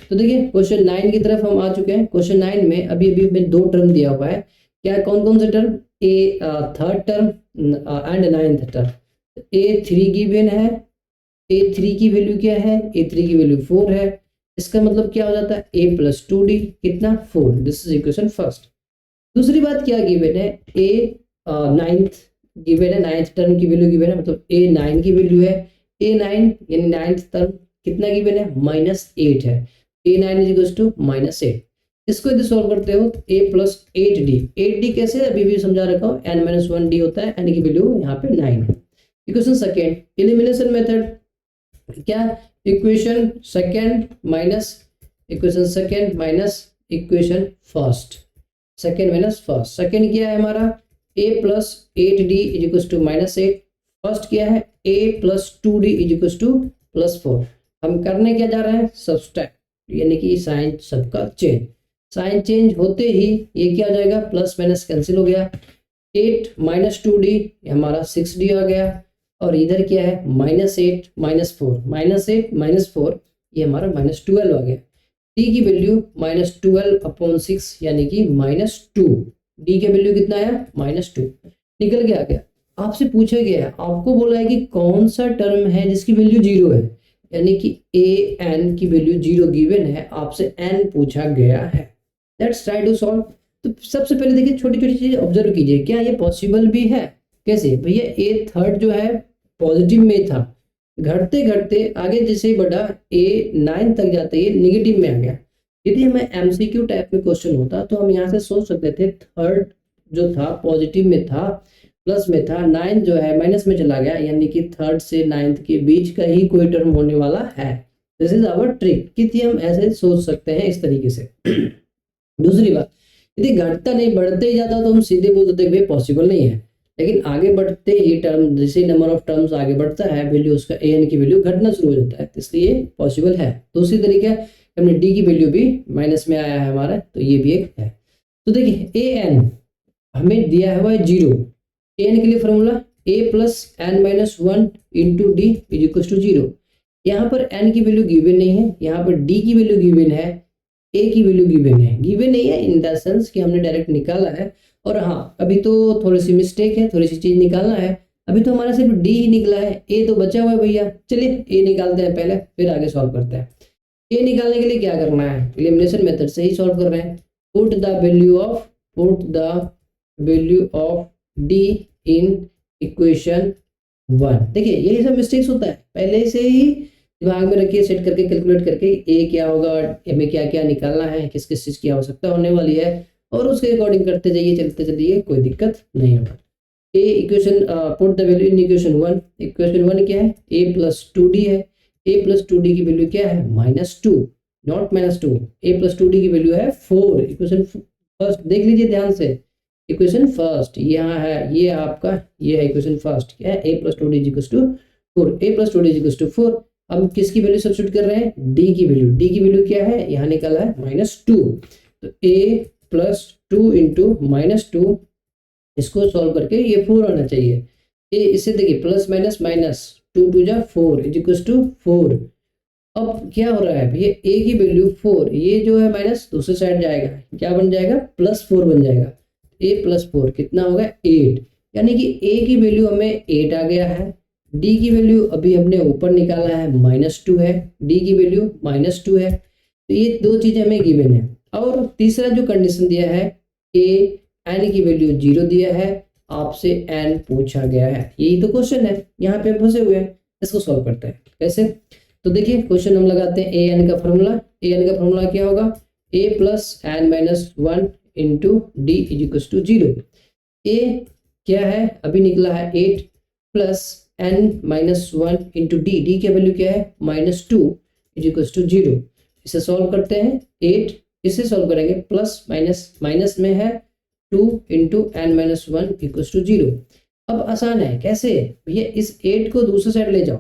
तो देखिए क्वेश्चन 9 की तरफ हम आ चुके हैं। क्वेश्चन 9 में अभी अभी हमें 2 टर्म दिया हुआ है, क्या कौन कौन से term, third term and 9th term. a3 given है, a3 की वैल्यू क्या है, a3 की वैल्यू 4 है। इसका मतलब क्या हो जाता है, a प्लस 2d कितना 4। This is equation first. दूसरी बात क्या गिवन है, a 9th गिवन है, 9th टर्म की वैल्यू गिवन है, मतलब a 9 की वैल्यू है। a 9 यानी 9th टर्म कितना गिवन है, -8 है। a 9 is equal to -8। इसको यदि सॉल्व करते हो तो a प्लस 8d कैसे, अभी भी समझा रखा हूँ, n - 1d होता है, n की वैल्यू यहाँ पे 9 है। इक्वेशन सेकेंड, एलिमिनेशन मेथड, क्या, equation second minus equation first, second minus first. Second क्या है हमारा, a plus 8d is equal to -8। First क्या है, a plus 2d is equal to +4। हम करने क्या जा रहे हैं, सब्सट्रैक्ट, यानी कि साइन सबका चेंज। साइन चेंज होते ही ये क्या हो जाएगा, प्लस माइनस कैंसिल हो गया। 8 - 2d हमारा 6d आ गया, और इधर क्या है, -8 -4 -4 ये हमारा -12 आ गया। d की वैल्यू -12/6 यानी कि -2। d की वैल्यू कितना है, -2 निकल के आ गया। आपसे पूछा गया है, आपको बोला है कि कौन सा टर्म है जिसकी वैल्यू 0 है, यानी कि an की वैल्यू 0 गिवन है, आपसे n पूछा गया है। Let's try to solve. तो सबसे पहले देखिए छोटी छोटी चीजें ऑब्जर्व कीजिए, क्या ये पॉसिबल भी है। कैसे भैया, a थर्ड जो है पॉजिटिव में था, घटते घटते आगे जैसे बढ़ा a 9 तक जाते ही नेगेटिव में आ गया। यदि हमें MCQ टाइप में क्वेश्चन होता तो हम यहाँ से सोच सकते थे, थर्ड जो था पॉजिटिव में था, प्लस में था, 9 जो है माइनस में चला गया, यानी कि थर्ड से 9th के बीच का ही कोई टर्म होने वाला है। दिस इज आवर ट्रिक, कि हम ऐसे सोच सकते हैं इस तरीके से। दूसरी बात, यदि घटता नहीं बढ़ते ही जाता तो हम सीधे बोल देते भाई पॉसिबल नहीं है, लेकिन आगे बढ़ते ही टर्म, जैसे नंबर ऑफ टर्म्स आगे बढ़ता है, वैल्यू उसका an की वैल्यू घटना शुरू हो जाता है, तो इसलिए पॉसिबल है। दूसरी तरीके हमने d की वैल्यू भी माइनस में आया है हमारा, तो ये भी एक है। तो देखिए an हमें दिया हुआ है 0, an के लिए formula a plus n-1 into d is equal to 0। यहाँ पर n की वैल्यू गिवन नहीं है, यहाँ पर d की वैल्यू गिवन है, a की वैल्यू गिवन है, गिवन नहीं है इन द सेंस कि हमने डायरेक्ट निकाला है। और हाँ, अभी तो थोड़ी सी मिस्टेक है, थोड़ी सी चीज निकालना है। अभी तो हमारा सिर्फ डी ही निकला है, ए तो बचा हुआ है भैया। चलिए ए निकालते हैं पहले, फिर आगे सॉल्व करते हैं। ए निकालने के लिए क्या करना है, एलिमिनेशन मेथड से ही सॉल्व कर रहे हैं। Put the value of D in equation 1। देखिए यही सब मिस्टेक्स होता है, पहले से ही दिमाग में रखिए, सेट करके कैलकुलेट करके ए क्या होगा, हमें क्या क्या निकालना है, किस किस चीज की आवश्यकता होने वाली है, और उसके अकॉर्डिंग करते जाइए, चलते चलिए, कोई दिक्कत नहीं होगा। A equation put the value in equation 1। Equation 1 क्या है, a प्लस 2d है। a प्लस 2d की वैल्यू क्या है, -2, नॉट -2। a प्लस 2d की वैल्यू है 4। इक्वेशन फर्स्ट देख लीजिए ध्यान से, इक्वेशन फर्स्ट यहाँ है, ये आपका ये है इक्वेशन फर्स्ट, क्या है, a plus 2d equals to 4। a plus 2d equals to 4। हम किसकी वैल्यू सब्स्टिट्यूट कर रहे हैं, d की वैल्यू। d की वैल्यू क्या है, यहाँ निकाला है -2, तो a प्लस 2 इंटू -2, इसको सॉल्व करके ये 4 आना चाहिए। ये इससे देखिए प्लस माइनस माइनस, 2 2 जा 4 इज इक्वल टू 4। अब क्या हो रहा है भैया, a की वैल्यू 4, ये जो है माइनस दूसरी साइड जाएगा, क्या बन जाएगा, +4 बन जाएगा। a प्लस 4 कितना होगा, 8। यानी कि a की वैल्यू हमें 8 आ गया है। d की वैल्यू अभी हमने ऊपर निकाला है, -2 है। d की वैल्यू -2 है। तो ये दो चीजें हमें गिवन है। और तीसरा जो कंडीशन दिया है, n की वैल्यू 0 दिया है, आपसे n पूछा गया है। यही तो क्वेश्चन है, यहाँ पे फंसे हुए हैं। इसको सॉल्व करते हैं कैसे, तो देखिए क्वेश्चन हम लगाते हैं। an का फॉर्मूला, an का फॉर्मूला क्या होगा, a plus n minus 1 into d is equal to 0। a क्या है, अभी निकला है 8 plus n minus 1 into d, d की वैल्यू क्या है, -2 इज इक्वल टू 0। इसे सॉल्व करते हैं, 8 इसे सॉल्व करेंगे, प्लस माइनस माइनस में है 2 into n minus 1 equals to 0। अब आसान है, कैसे भैया, इस 8 को दूसरी साइड ले जाओ।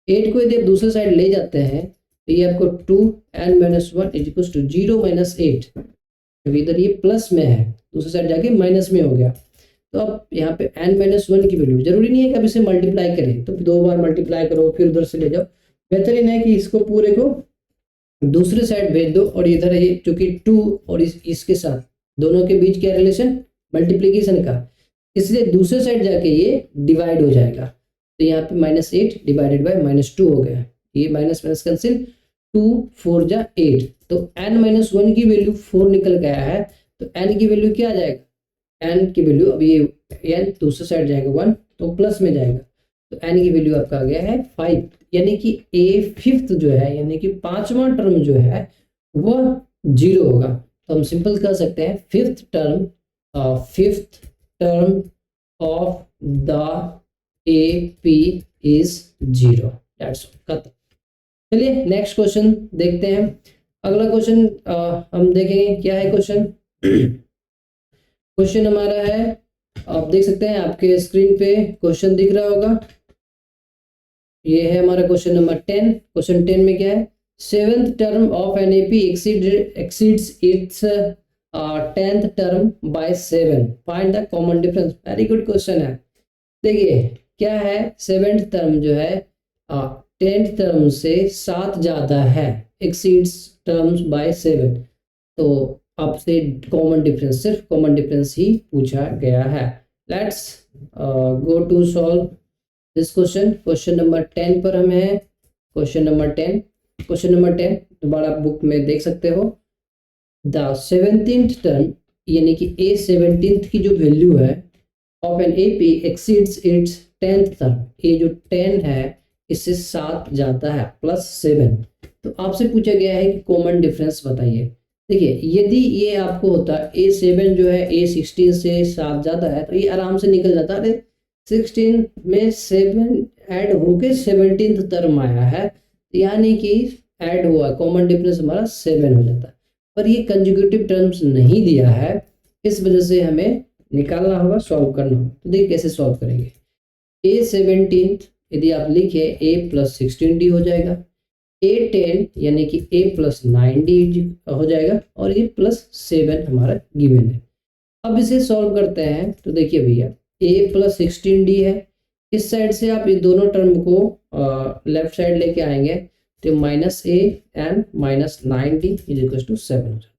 8 को यदि आप दूसरी साइड ले जाते हैं तो ये आपको 2n minus 1 equals to 0 minus 8, क्योंकि इधर ये प्लस में है, दूसरी साइड जाके माइनस में हो गया। तो अब यहाँ पे n माइनस 1 की वैल्यू, जरूरी नहीं है कि आप इसे मल्टीप्लाई करें, तो 2 बार मल्टीप्लाई करो फिर उधर से ले जाओ। बेहतरीन है कि इसको पूरे को दूसरी साइड भेज दो, और इधर ये चूंकि 2 और इसके साथ दोनों के बीच क्या रिलेशन, मल्टीप्लीकेशन का, इसलिए दूसरे साइड जाके ये डिवाइड हो जाएगा। तो यहाँ पे -8 डिवाइडेड बाय -2 हो गया, ये माइनस माइनस कैंसिल, 2 4 जा 8। तो n माइनस 1 की वैल्यू 4 निकल गया है, तो n की वैल्यू क्या आ जाएगा, n की वैल्यू, अब ये n दूसरे साइड जाएगा 1, तो प्लस में जाएगा, तो n की वैल्यू आपका आ गया है 5। यानी कि a फिफ्थ जो है, यानी कि पांचवा टर्म जो है वह 0 होगा। तो हम सिंपल कर सकते हैं, fifth term of the AP is 0। That's खत्म। चलिए नेक्स्ट क्वेश्चन देखते हैं। अगला क्वेश्चन हम देखेंगे क्या है क्वेश्चन। क्वेश्चन हमारा है, आप देख सकते हैं आपके स्क्रीन पे क्वेश्चन दिख रहा होगा, ये है हमारा क्वेश्चन नंबर 10। क्वेश्चन 10 में क्या है, seventh term of an AP exceeds its 10th term by 7, find the common difference. Very good question है। देखिए क्या है, सेवेंथ टर्म जो है 10th टर्म से 7 ज्यादा है, एक्सीड्स टर्म्स बाय 7, तो आपसे कॉमन डिफरेंस, सिर्फ कॉमन डिफरेंस ही पूछा गया है। Let's go to solve this question. Question number 10 पर हम हैं। क्वेश्चन नंबर 10 दोबारा बुक में देख सकते हो। द 17th टर्म, यानी कि A17 की जो वैल्यू है of an AP exceeds its 10th term, ये जो 10 है इससे 7 जाता है +7। तो आपसे पूछा गया है कि कॉमन डिफरेंस बताइए। देखिए यदि ये आपको होता A7 जो है A16 से 7 जाता है, तो ये आराम से निकल जाता है। 16 में 7 ऐड होके 17th टर्म आया है, यानी कि ऐड हुआ, कॉमन डिफरेंस हमारा 7 हो जाता है। पर ये कंजुगेटिव टर्म्स नहीं दिया है, इस वजह से हमें निकालना होगा, सॉल्व करना होगा। तो देखिए कैसे सॉल्व करेंगे। A17 यदि आप लिखे A प्लस 16D हो जाएगा, A10 यानी कि A प्लस 9D हो जाएगा, और ये +7 हमारा गिवन है। अब इसे सॉल्व करते हैं, तो देखिए भैया A प्लस 16D है, इस साइड से आप ये दोनों टर्म को लेफ्ट साइड लेके आएंगे, तो -A and -9D is equal to 7 हो जाएगा।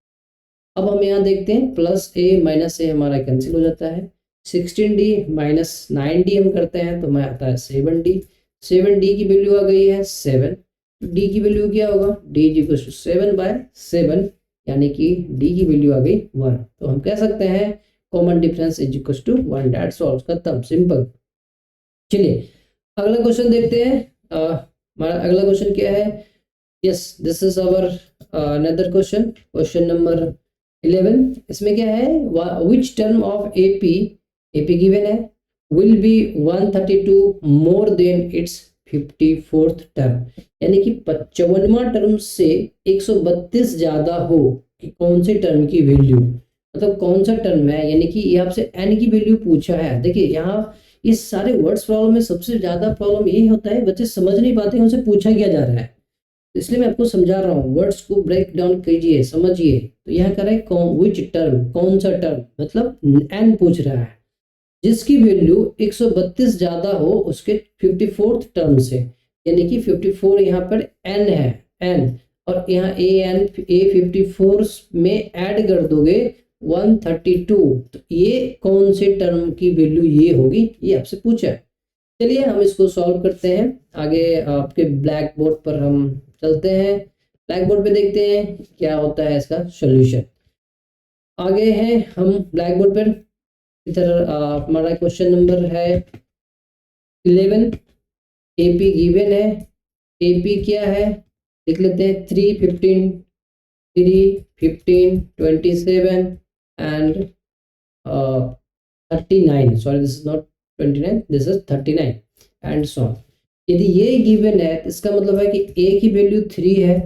अब हम यहाँ देखते हैं, +A -A हमारा कैंसिल हो जाता है, 16D - 9D हम करते हैं तो हमें आता है 7D। 7D की वैल्यू आ गई है 7, D की वैल्यू क्या होगा, D इज इक्वल टू 7/7, यानी कि D की वैल्यू आ गई 1। तो हम कह सकते हैं common difference is equal to 1। That's all, खत्म, सिंपल। चलिए अगला क्वेश्चन देखते हैं। हमारा अगला क्वेश्चन क्या है, yes this is our another question, question number 11 इसमें क्या है, which term of AP given है, will be 132 more than it's 54th term, यानी कि 55वां टर्म से 132 ज्यादा हो कि कौन से टर्म की वैल्यू, मतलब कौन सा टर्म है, यानी कि ये आपसे एन की वैल्यू पूछा है। देखिए यहाँ इस सारे वर्ड्स प्रॉब्लम में सबसे ज्यादा प्रॉब्लम ये होता है बच्चे समझ नहीं पाते हैं उनसे पूछा क्या जा रहा है, इसलिए मैं आपको समझा रहा हूँ, वर्ड्स को ब्रेक डाउन कीजिए, समझिए। तो यहाँ कर रहे हैं विच टर्म, कौन सा टर्म, मतलब एन पूछ रहा है जिसकी वैल्यू 132 ज्यादा हो उसके 54th टर्म से, यानी कि 54 यहाँ पर एन है, एन, और यहाँ ए 54 में ऐड कर दोगे 132, तो ये कौन से टर्म की वैल्यू ये होगी, ये आपसे पूछा है। चलिए हम इसको सॉल्व करते हैं। आगे आपके ब्लैक बोर्ड पर हम चलते हैं, ब्लैक बोर्ड पे देखते हैं क्या होता है इसका सॉल्यूशन। आगे हैं हम ब्लैक बोर्ड पर, इधर हमारा क्वेश्चन नंबर है 11, एपी गिवन है, एपी क्या है लिख लेते हैं 3, 15, 27 and 39, sorry this is not 29, this is 39 and so on. यदि ये गिवन है तो इसका मतलब है कि ए की वैल्यू 3 है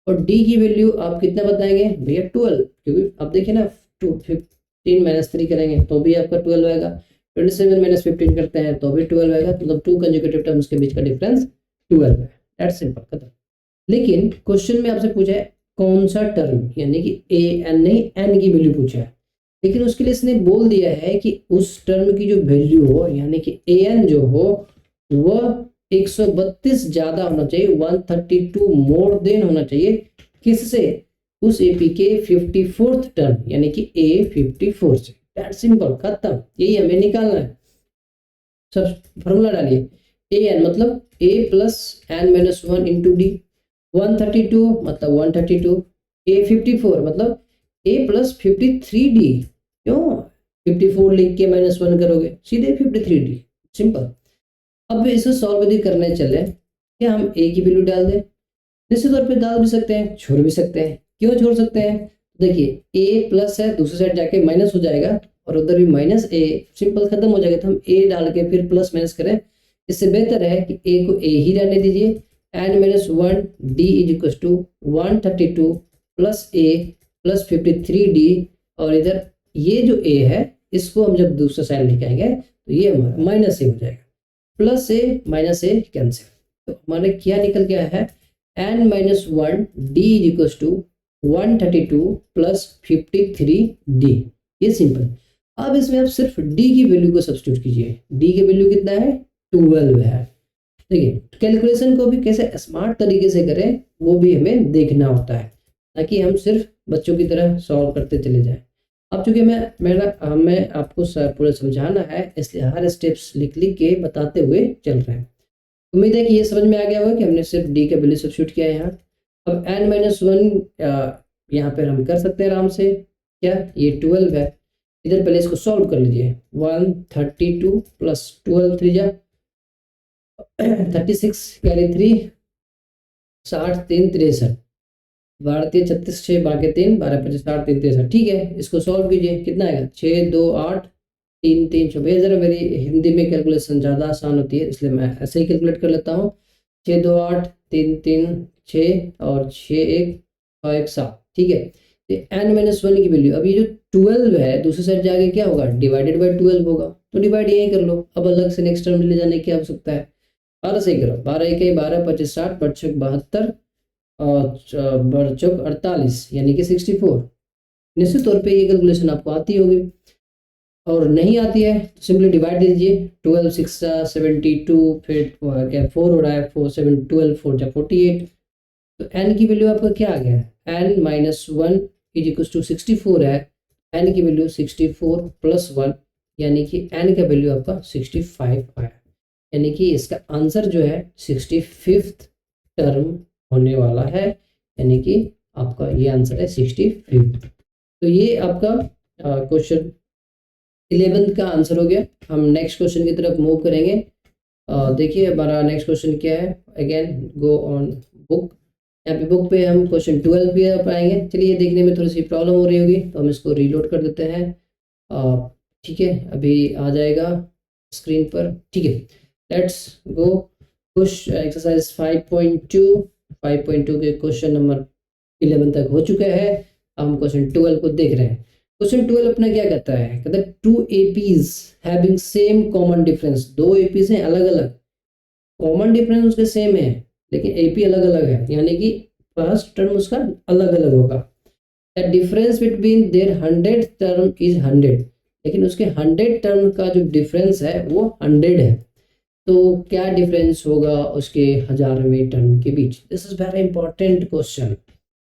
और डी की वैल्यू आप कितना बताएंगे भैया 12, क्योंकि अब देखिए ना 15 माइनस 3 करेंगे तो भी आपका 12 आएगा, 27 माइनस 15 करते हैं तो भी 12 आएगा, मतलब 2 कंसेक्यूटिव टर्म्स के बीच का डिफरेंस 12 है। दैट्स सिंपल, खत्म। लेकिन क्वेश्चन में आपसे पूछा है कौन सा टर्म, यानी कि ए एन नहीं एन की वैल्यू पूछा है, लेकिन उसके लिए इसने बोल दिया है कि उस टर्म की जो वैल्यू हो, यानी कि ए एन जो हो वह 132 ज्यादा होना चाहिए, 132 मोर देन होना चाहिए, किससे, उस एपी के 54th टर्म, यानी कि ए 54 से। दैट सिंपल, खत्म, यही हमें निकालना है। सब फॉर्मूला डालिए, ए एन मतलब a plus n minus 1 into d, 132 मतलब 132, ए 54 मतलब ए प्लस 53 डी, क्यों 54 लिख के माइनस 1 करोगे सीधे 53 डी, सिंपल। अब इसे सॉल्व यदि करने चले, क्या हम ए की वैल्यू डाल दें, निश्चित तौर पे डाल भी सकते हैं, छोड़ भी सकते हैं। क्यों छोड़ सकते हैं, देखिए ए प्लस है, दूसरी साइड जाके माइनस हो जाएगा और उधर भी माइनस ए, सिंपल खत्म हो जाएगा, तो हम ए डाल के फिर प्लस माइनस करें, इससे बेहतर है कि ए को ए ही रहने दीजिए, n minus 1 d is equal to 132 plus a plus 53 d, और इधर ये जो ए है इसको हम जब दूसरे साइड लेके आएंगे तो ये हमारा माइनस ए हो जाएगा, plus a minus a cancel, तो हमारे क्या निकल गया है n minus 1 d is equal to 132 plus 53 d, ये सिंपल। अब इसमें आप सिर्फ डी की वैल्यू को सब्स्टिट्यूट कीजिए, डी की वैल्यू कितना है 12 है। देखिए कैलकुलेशन को भी कैसे स्मार्ट तरीके से करें वो भी हमें देखना होता है, ताकि हम सिर्फ बच्चों की तरह सॉल्व करते चले जाएं। अब चूंकि हमें आपको पूरा समझाना है, इसलिए हर स्टेप्स लिख लिख के बताते हुए चल रहे हैं। उम्मीद है कि ये समझ में आ गया होगा कि हमने सिर्फ डी का वैल्यू सब्स्टिट्यूट किया है यहाँ। अब एन माइनस 1 यहाँ पर हम कर सकते हैं आराम से, क्या ये 12 है, इधर पहले इसको सॉल्व कर लीजिए, 132 प्लस 12 3 जा 36 कैरी 3 60 3 63, 12 3 36 6 बाकी 3 12 25 60 3 63, ठीक है। इसको सॉल्व कीजिए, कितना आएगा 6 2 8 3 3 6, जरा मेरी हिंदी में कैलकुलेशन ज़्यादा आसान होती है इसलिए मैं ऐसे ही कैलकुलेट कर लेता हूँ, 6 2 8 3 3 6 और 6 1 6 1 7, ठीक है। एन माइनस 1 की वैल्यू, अब ये जो 12 है दूसरी साइड जाके क्या होगा डिवाइडेड बाई 12 होगा, तो डिवाइड यही कर लो, अब अलग से नेक्स्ट टर्म ले जाने की आवश्यकता है। 12 से ही करो, 12 1 12 25 60 बच्चों 72 और बच्चों 48 यानी कि 64। निश्चित तौर पे ये कैलकुलेशन आपको आती होगी, और नहीं आती है तो सिंपली डिवाइड दीजिए, 12 6 72, फिर क्या 4 हो रहा है 4 7 12 4 जा 48, तो n की वैल्यू आपका क्या आ गया है n minus 1 is equal to 64 है, n की वैल्यू 64 प्लस 1 यानी कि n का वैल्यू आपका 65 आया, यानी कि इसका आंसर जो है 65th टर्म होने वाला है, यानी कि आपका ये आंसर है 65th। तो ये आपका क्वेश्चन 11th का आंसर हो गया। हम नेक्स्ट क्वेश्चन की तरफ मूव करेंगे। देखिए हमारा नेक्स्ट क्वेश्चन क्या है, अगेन गो ऑन बुक यहाँ पे बुक पे हम क्वेश्चन 12 भी पाएंगे। चलिए, देखने में थोड़ी सी प्रॉब्लम हो रही होगी तो हम इसको रीलोड कर देते हैं। ठीक है, अभी आ जाएगा स्क्रीन पर। ठीक है, लेट्स गो। कुछ एक्सरसाइज 5.2 के क्वेश्चन नंबर 11 तक हो चुका है। हम क्वेश्चन 12 को देख रहे हैं। क्वेश्चन 12 अपना क्या कहता है? कहता है two APs having same common difference. दो एपीज हैं अलग अलग, कॉमन डिफरेंस उसके सेम है लेकिन एपी अलग अलग है, यानी कि फर्स्ट टर्म उसका अलग अलग होगा। The difference between their 100 term is 100, लेकिन उसके 100 टर्म का जो डिफरेंस है वो 100 है। तो क्या डिफरेंस होगा उसके 1000वें टर्म के बीच? This is very important question.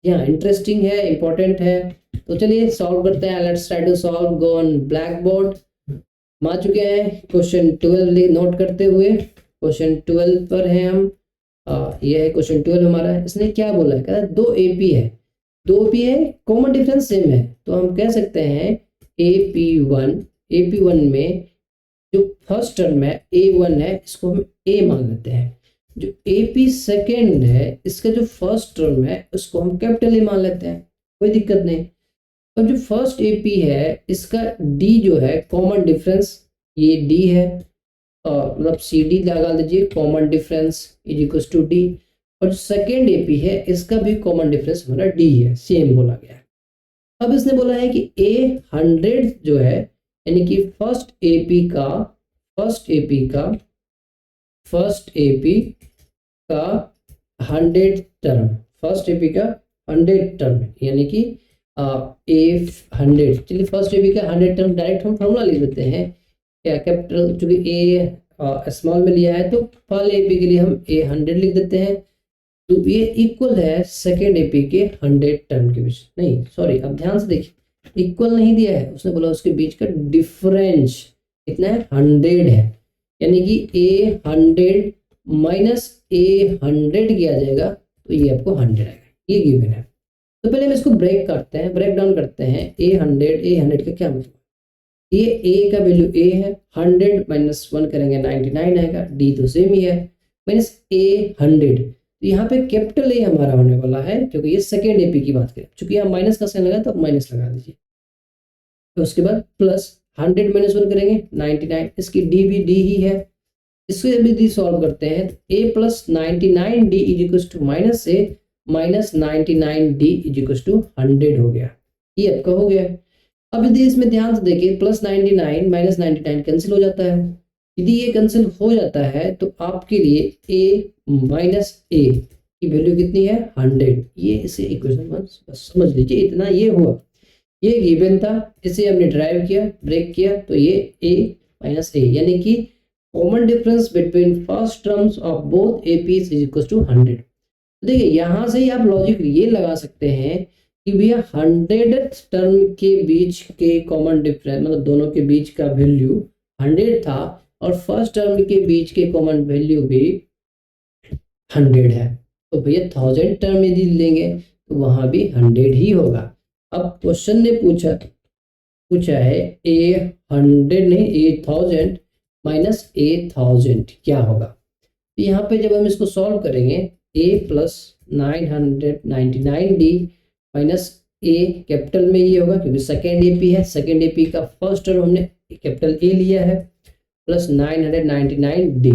यहाँ इंटरेस्टिंग है, इंपॉर्टेंट है। तो चलिए सॉल्व करते हैं। Let's try to solve. Go on black board. हम आ चुके हैं क्वेश्चन 12 नोट करते हुए। क्वेश्चन 12 पर है हम। ये है क्वेश्चन 12 हमारा। इसने क्या बोला है? कहता है दो एपी है, दो एपी है, कॉमन डिफरेंस सेम है। तो हम कह सकते हैं AP1 में जो फर्स्ट टर्म है A1 है, इसको हम A मान लेते हैं। जो AP सेकेंड है, इसका जो फर्स्ट टर्म है उसको हम कैपिटल A मान लेते हैं, कोई दिक्कत नहीं। और जो फर्स्ट AP है इसका D जो है कॉमन डिफरेंस, ये D है, मतलब CD लगा दीजिए, common difference is equal to D। और जो सेकेंड AP है इसका भी कॉमन डिफरेंस हमारा D है, सेम बोला गया है। अब इसने बोला है कि A100 जो है, यानी कि फर्स्ट AP का 100 टर्म, फर्स्ट AP का 100 टर्म, यानी कि A100। चलिए फर्स्ट AP का 100 टर्म डायरेक्ट हम फॉर्मूला लिख देते हैं। क्या कैपिटल, चूंकि A स्मॉल में लिया है तो पहले AP के लिए हम A100 लिख देते हैं। तो ये इक्वल है सेकेंड AP के 100 टर्म के बीच। नहीं सॉरी, अब ध्यान से देखिए, इक्वल नहीं दिया है, उसने बोला उसके बीच का डिफरेंस कितना है? 100 है। यानी कि A100 माइनस A100 किया जाएगा तो ये आपको 100 आएगा, ये गिवन है। तो पहले हम इसको ब्रेक डाउन करते हैं। A100 का क्या मतलब? ये A का वैल्यू A है, 100 माइनस 1 करेंगे 99 आएगा, D तो सेम ही है, माइनस A100। तो यहाँ पे कैपिटल A हमारा होने वाला है क्योंकि ये सेकेंड AP की बात करें। चूंकि यहाँ माइनस का साइन लगा तो माइनस लगा दीजिए। तो उसके बाद प्लस 100 माइनस 1 करेंगे 99, इसकी D भी D ही है। इसको भी D सॉल्व करते हैं तो A plus 99D is equal to minus A minus 99D is equal to 100 हो गया। ये आपका हो गया। अब यदि इसमें ध्यान से देखिए, प्लस 99 माइनस 99 कैंसिल हो जाता है। यदि ये कैंसिल हो जाता है तो आपके लिए A माइनस A की वैल्यू कितनी है? 100। ये इसे इक्वेशन बस समझ लीजिए, इतना ये हुआ, ये गिवन था, इसे हमने ड्राइव किया, ब्रेक किया, तो ये A माइनस A, यानी कि common difference between first terms of both APs is equal to 100। देखिए यहाँ से ही आप लॉजिक ये लगा सकते हैं कि भैया 100th टर्म के बीच के कॉमन डिफरेंस, मतलब दोनों के बीच का वैल्यू 100 था और फर्स्ट टर्म के बीच के कॉमन वैल्यू भी 100 है। तो भैया 1000 टर्म यदि लेंगे तो वहां भी 100 ही होगा। अब क्वेश्चन ने पूछा है A100 नहीं, A1000 माइनस A1000 क्या होगा? तो यहाँ पे जब हम इसको सॉल्व करेंगे, A plus 999D minus A capital में ये होगा क्योंकि सेकेंड AP है, सेकेंड AP का फर्स्ट टर्म हमने कैपिटल A लिया है, प्लस 999D।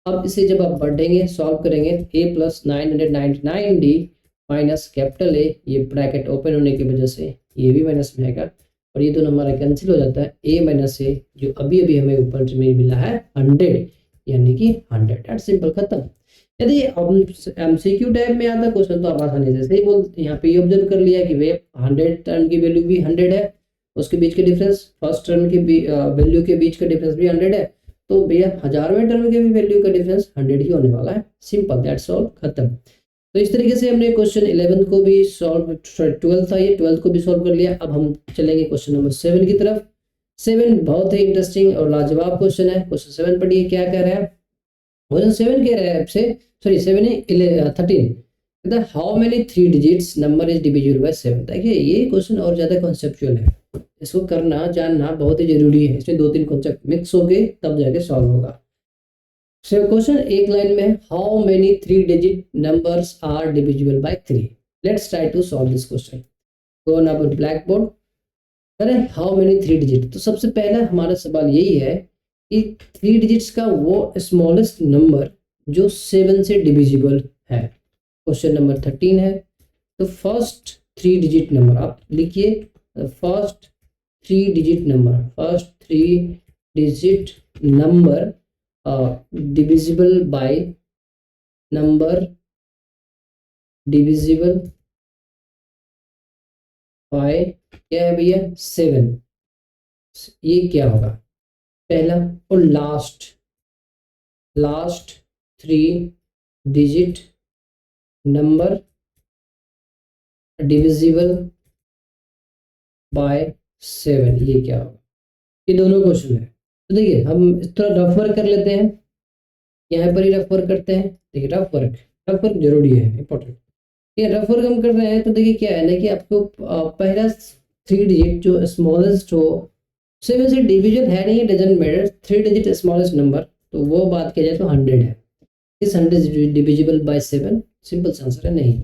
अब इसे जब आप बढ़ेंगे, सॉल्व करेंगे, A plus 999D minus capital A, ये ब्रैकेट ओपन होने की वजह से ये भी माइनस में आएगा और ये दोनों हमारा कैंसिल हो जाता है। A माइनस A जो अभी अभी हमें ऊपर में मिला है 100, यानी कि 100। सिंपल, खत्म। यदि MCQ टाइप में आता क्वेश्चन तो आप आसानी से सही बोल, यहाँ पे ये ऑब्जर्व कर लिया कि वे 100 टर्म की वैल्यू भी 100 है, उसके बीच के डिफरेंस, फर्स्ट टर्म के वैल्यू के बीच का डिफरेंस भी 100 है, तो भैया 1000वें टर्म के भी वैल्यू का डिफरेंस 100 ही होने वाला है। सिंपल, दैट्स ऑल, खत्म। तो इस तरीके से हमने क्वेश्चन 11 को भी सॉल्व, 12 था ये, 12 को भी सॉल्व कर लिया। अब हम चलेंगे क्वेश्चन नंबर 7 की तरफ। 7 बहुत ही इंटरेस्टिंग और लाजवाब क्वेश्चन है। क्वेश्चन 7 पढ़िए क्या कह रहा है। क्वेश्चन 7 कह रहा है आपसे, सॉरी 7 है 13, how many 3 digits number is divisible by 7। देखिए ये क्वेश्चन और ज्यादा कॉन्सेप्चुअल है, इसको करना जानना बहुत ही जरूरी है। इसमें 2-3 कॉन्सेप्ट मिक्स हो गए तब जाके सॉल्व होगा। क्वेश्चन एक लाइन में, how many 3 digit numbers are divisible by 3। Let's try to solve this question. Go on our black board, करें हाउ मेनी 3 डिजिट। तो सबसे पहला हमारा सवाल यही है कि 3 डिजिट्स का वो स्मॉलेस्ट नंबर जो 7 से डिविजिबल है। क्वेश्चन नंबर 13 है। तो फर्स्ट 3 डिजिट नंबर आप लिखिए, first 3 digit number divisible bye क्या है भैया 7। ये क्या होगा पहला, और last 3 digit number divisible by 7, ये क्या होगा। ये दोनों क्वेश्चन है। तो देखिए हम थोड़ा रफ वर्क कर लेते हैं, यहाँ पर ही रफ वर्क करते हैं। देखिए रफ वर्क जरूरी है, इंपॉर्टेंट। ये रफ वर्क हम कर रहे हैं तो देखिए क्या है ना कि आपको पहला 3 डिजिट जो स्मॉलेस्ट हो, 7 से डिविजन है नहीं, doesn't matter, 3 digit smallest number, तो वो बात किया जाए तो 100 है। इस 100 डिविजिबल बाय 7, सिंपल सा आंसर है नहीं।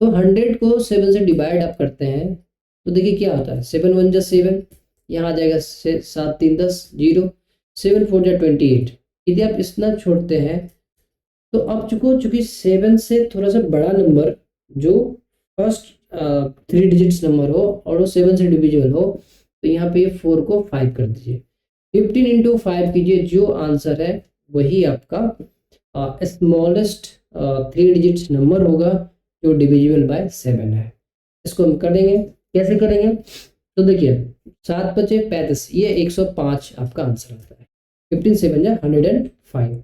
तो 100 को 7 से डिवाइड आप करते हैं तो देखिए क्या होता है, 7 1 जा 7, यहाँ आ जाएगा 7 3 10 0, 7 4 जा 28। यदि आप इतना छोड़ते हैं तो अब चूंकि 7 से थोड़ा सा बड़ा नंबर जो फर्स्ट 3 डिजिट्स नंबर हो और वो 7 से डिविजिबल हो, तो यहाँ पे 4 को 5 कर दीजिए, 15 इंटू 5 कीजिए, जो आंसर है वही आपका स्मॉलेस्ट 3 डिजिट्स नंबर होगा जो डिविजिबल बाय 7 है। इसको हम करेंगे, कैसे करेंगे, तो देखिए 7 5 35, ये 105 आपका आंसर आता है। 15 7 जा 105,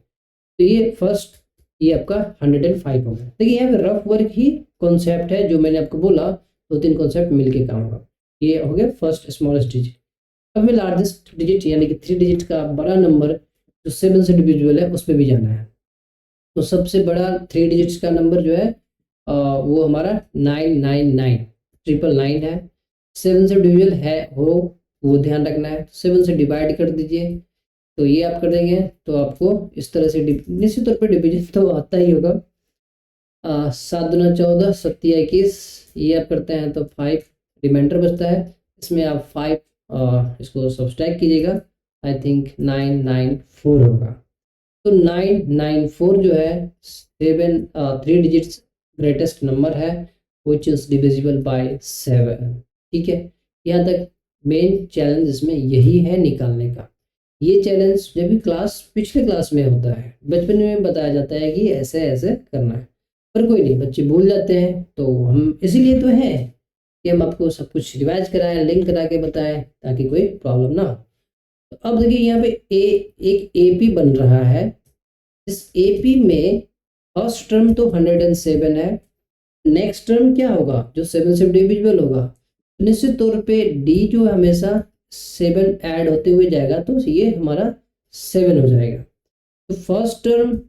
तो ये फर्स्ट, ये आपका 105 होगा। देखिए यहाँ पे रफ वर्क ही कॉन्सेप्ट है जो मैंने आपको बोला, 2-3 कॉन्सेप्ट मिलके काम होगा। ये हो गया फर्स्ट स्मॉलेस्ट डिजिट। अब हमें लार्जेस्ट डिजिट यानी कि 3 डिजिट का बड़ा नंबर जो 7 से डिविजिबल है उस पर भी जाना है। तो सबसे बड़ा 3 डिजिट्स का नंबर जो है वो हमारा 999 है। 7 से डिविजिबल है हो, वो ध्यान रखना है। 7 से डिवाइड कर दीजिए, तो ये आप कर देंगे तो आपको इस तरह से निश्चित तौर पर डिवीजन तो आता ही होगा। 7 दूना 14, 7 21, ये आप करते हैं तो 5 रिमाइंडर बचता है। इसमें आप 5 इसको सब्सट्रैक्ट कीजिएगा, आई थिंक 994 होगा। तो 994 जो है 3 डिजिट्स ग्रेटेस्ट नंबर है विच इज डिविजिबल बाय 7। ठीक है, यहाँ तक मेन चैलेंज इसमें यही है निकालने का। ये चैलेंज जब भी पिछले क्लास में होता है, बचपन में बताया जाता है कि ऐसे ऐसे करना है, पर कोई नहीं, बच्चे भूल जाते हैं। तो हम इसीलिए तो हैं कि हम आपको सब कुछ रिवाइज कराएं, लिंक करा के बताएं, ताकि कोई प्रॉब्लम ना हो। तो अब देखिए यहाँ पे एक एपी बन रहा है। इस एपी में फर्स्ट टर्म तो 107 है, नेक्स्ट टर्म क्या होगा जो 7 से डिविजिबल होगा, निश्चित तौर पे डी जो हमेशा 7 ऐड होते हुए जाएगा, तो ये हमारा 7 हो जाएगा। तो फर्स्ट टर्म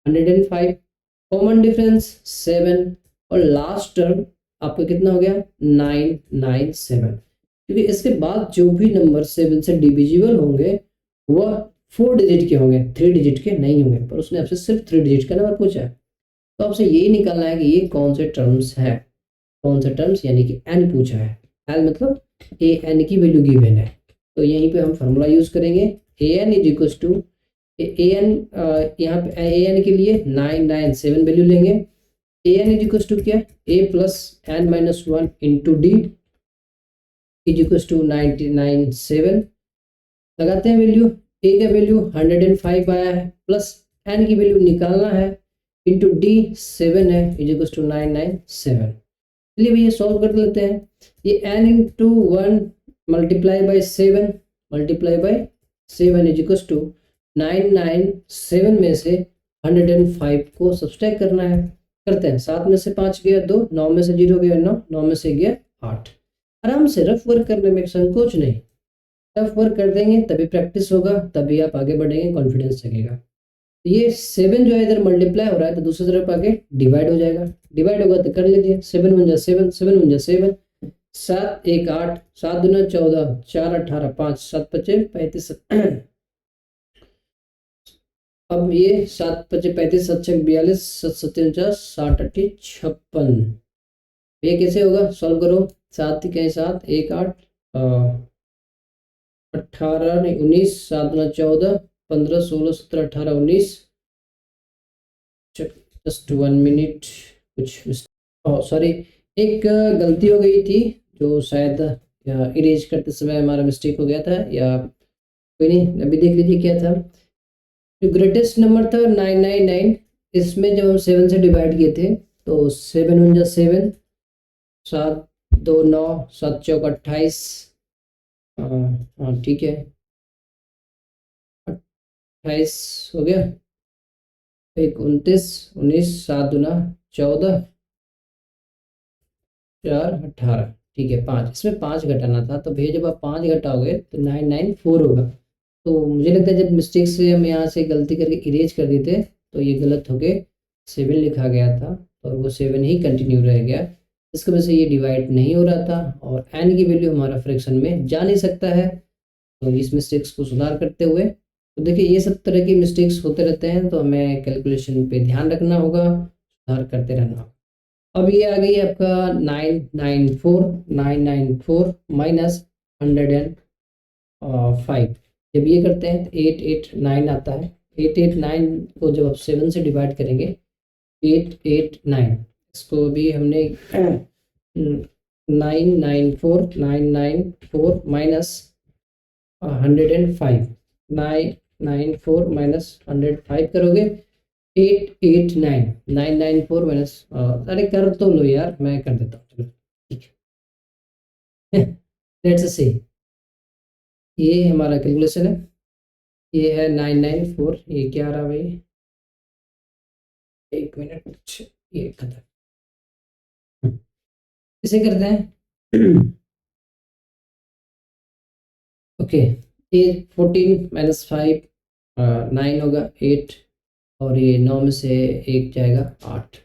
105, कॉमन डिफरेंस 7, और लास्ट टर्म आपका कितना हो गया 997। क्योंकि इसके बाद जो भी नंबर 7 से डिविजिबल होंगे वह 4 डिजिट के होंगे, 3 डिजिट के नहीं होंगे। पर उसने आपसे सिर्फ 3 डिजिट का नंबर पूछा है, तो आपसे यही निकालना है कि ये कौन से टर्म्स है, कौन से टर्म्स, यानी कि एन पूछा है। एन मतलब ए एन की वैल्यू गिवन है, तो यहीं पे हम फार्मूला यूज करेंगे। A n is equal to a n, यहाँ पे ए एन के लिए 997 वैल्यू लेंगे। A n is equal to क्या, a plus n minus 1 into d is equal to 997। लगाते हैं वैल्यू, ए का वैल्यू 105 आया है, प्लस एन की वैल्यू निकालना है, इंटू डी 7 है, इज इक्वल टू 997। चलिए भैया सॉल्व कर लेते हैं। ये n इंटू 1 multiply by 7 multiply by 7 is equal to 997 में से 105 को सब्सट्रैक्ट करना है। करते हैं, 7 में से 5 गया 2, 9 में से 0 गया 9, 9 में से गया 8। आराम से रफ वर्क करने में संकोच नहीं, रफ वर्क कर देंगे तभी प्रैक्टिस होगा, तभी आप आगे बढ़ेंगे, कॉन्फिडेंस जगेगा। ये 7 जो है इधर मल्टीप्लाई हो रहा है तो दूसरी तरफ आके डिवाइड हो जाएगा, डिवाइड होगा तो कर लीजिए, 7 1 जा 7, 7 1 जा 7, 7 1 8, 7 2 14, 4 18 5, 7 5 35, अब ये 7 5 35 7 6 42 7 7 49 60 80 56, ये कैसे होगा? सॉल्व करो। 7 के 7 1 8 18 नहीं 19 7 9 14 15 16 17 18 19, जस्ट 1 मिनट, कुछ सॉरी एक गलती हो गई थी जो शायद इरेज करते समय हमारा मिस्टेक हो गया था, या कोई नहीं, अभी देख लीजिए क्या था। जो ग्रेटेस्ट नंबर था 999, इसमें जब हम 7 से डिवाइड किए थे तो 7 1 7, 7 2 9, 7 चौक 28, हाँ ठीक है 28 हो गया, 1 29 19 7 दूना 14 4 18, ठीक है 5, इसमें 5 घटाना था, तो भैया जब आप 5 घटाओगे तो 994 होगा। तो मुझे लगता है जब मिस्टेक से हम यहाँ से गलती करके इरेज कर देते तो ये गलत हो गए, 7 लिखा गया था और वो 7 ही कंटिन्यू रह गया, इसकी वजह से ये डिवाइड नहीं हो रहा था और एन की वैल्यू हमारा फ्रैक्शन में जा नहीं सकता है। तो इस मिस्टेक्स को सुधार करते हुए, तो देखिए ये सब तरह की मिस्टेक्स होते रहते हैं, तो हमें कैलकुलेशन पे ध्यान रखना होगा, सुधार करते रहना होगा। अब ये आ गई आपका 994 माइनस 105, जब ये करते हैं तो 889 आता है। 889 को जब आप 7 से डिवाइड करेंगे 889, इसको भी हमने 994 माइनस 105, 994 माइनस 105 करोगे 889, 994 माइनस, अरे कर तो लो यार, मैं कर देता हूँ, चलो ठीक है। लेट्स से ये हमारा कैलकुलेशन है, ये है 994, ये क्या आ रहा भाई, 1 मिनट, ये खत्म, इसे करते हैं। ओके, ये 14 माइनस 5 9 होगा 8, और ये 9 में से 1 जाएगा 8।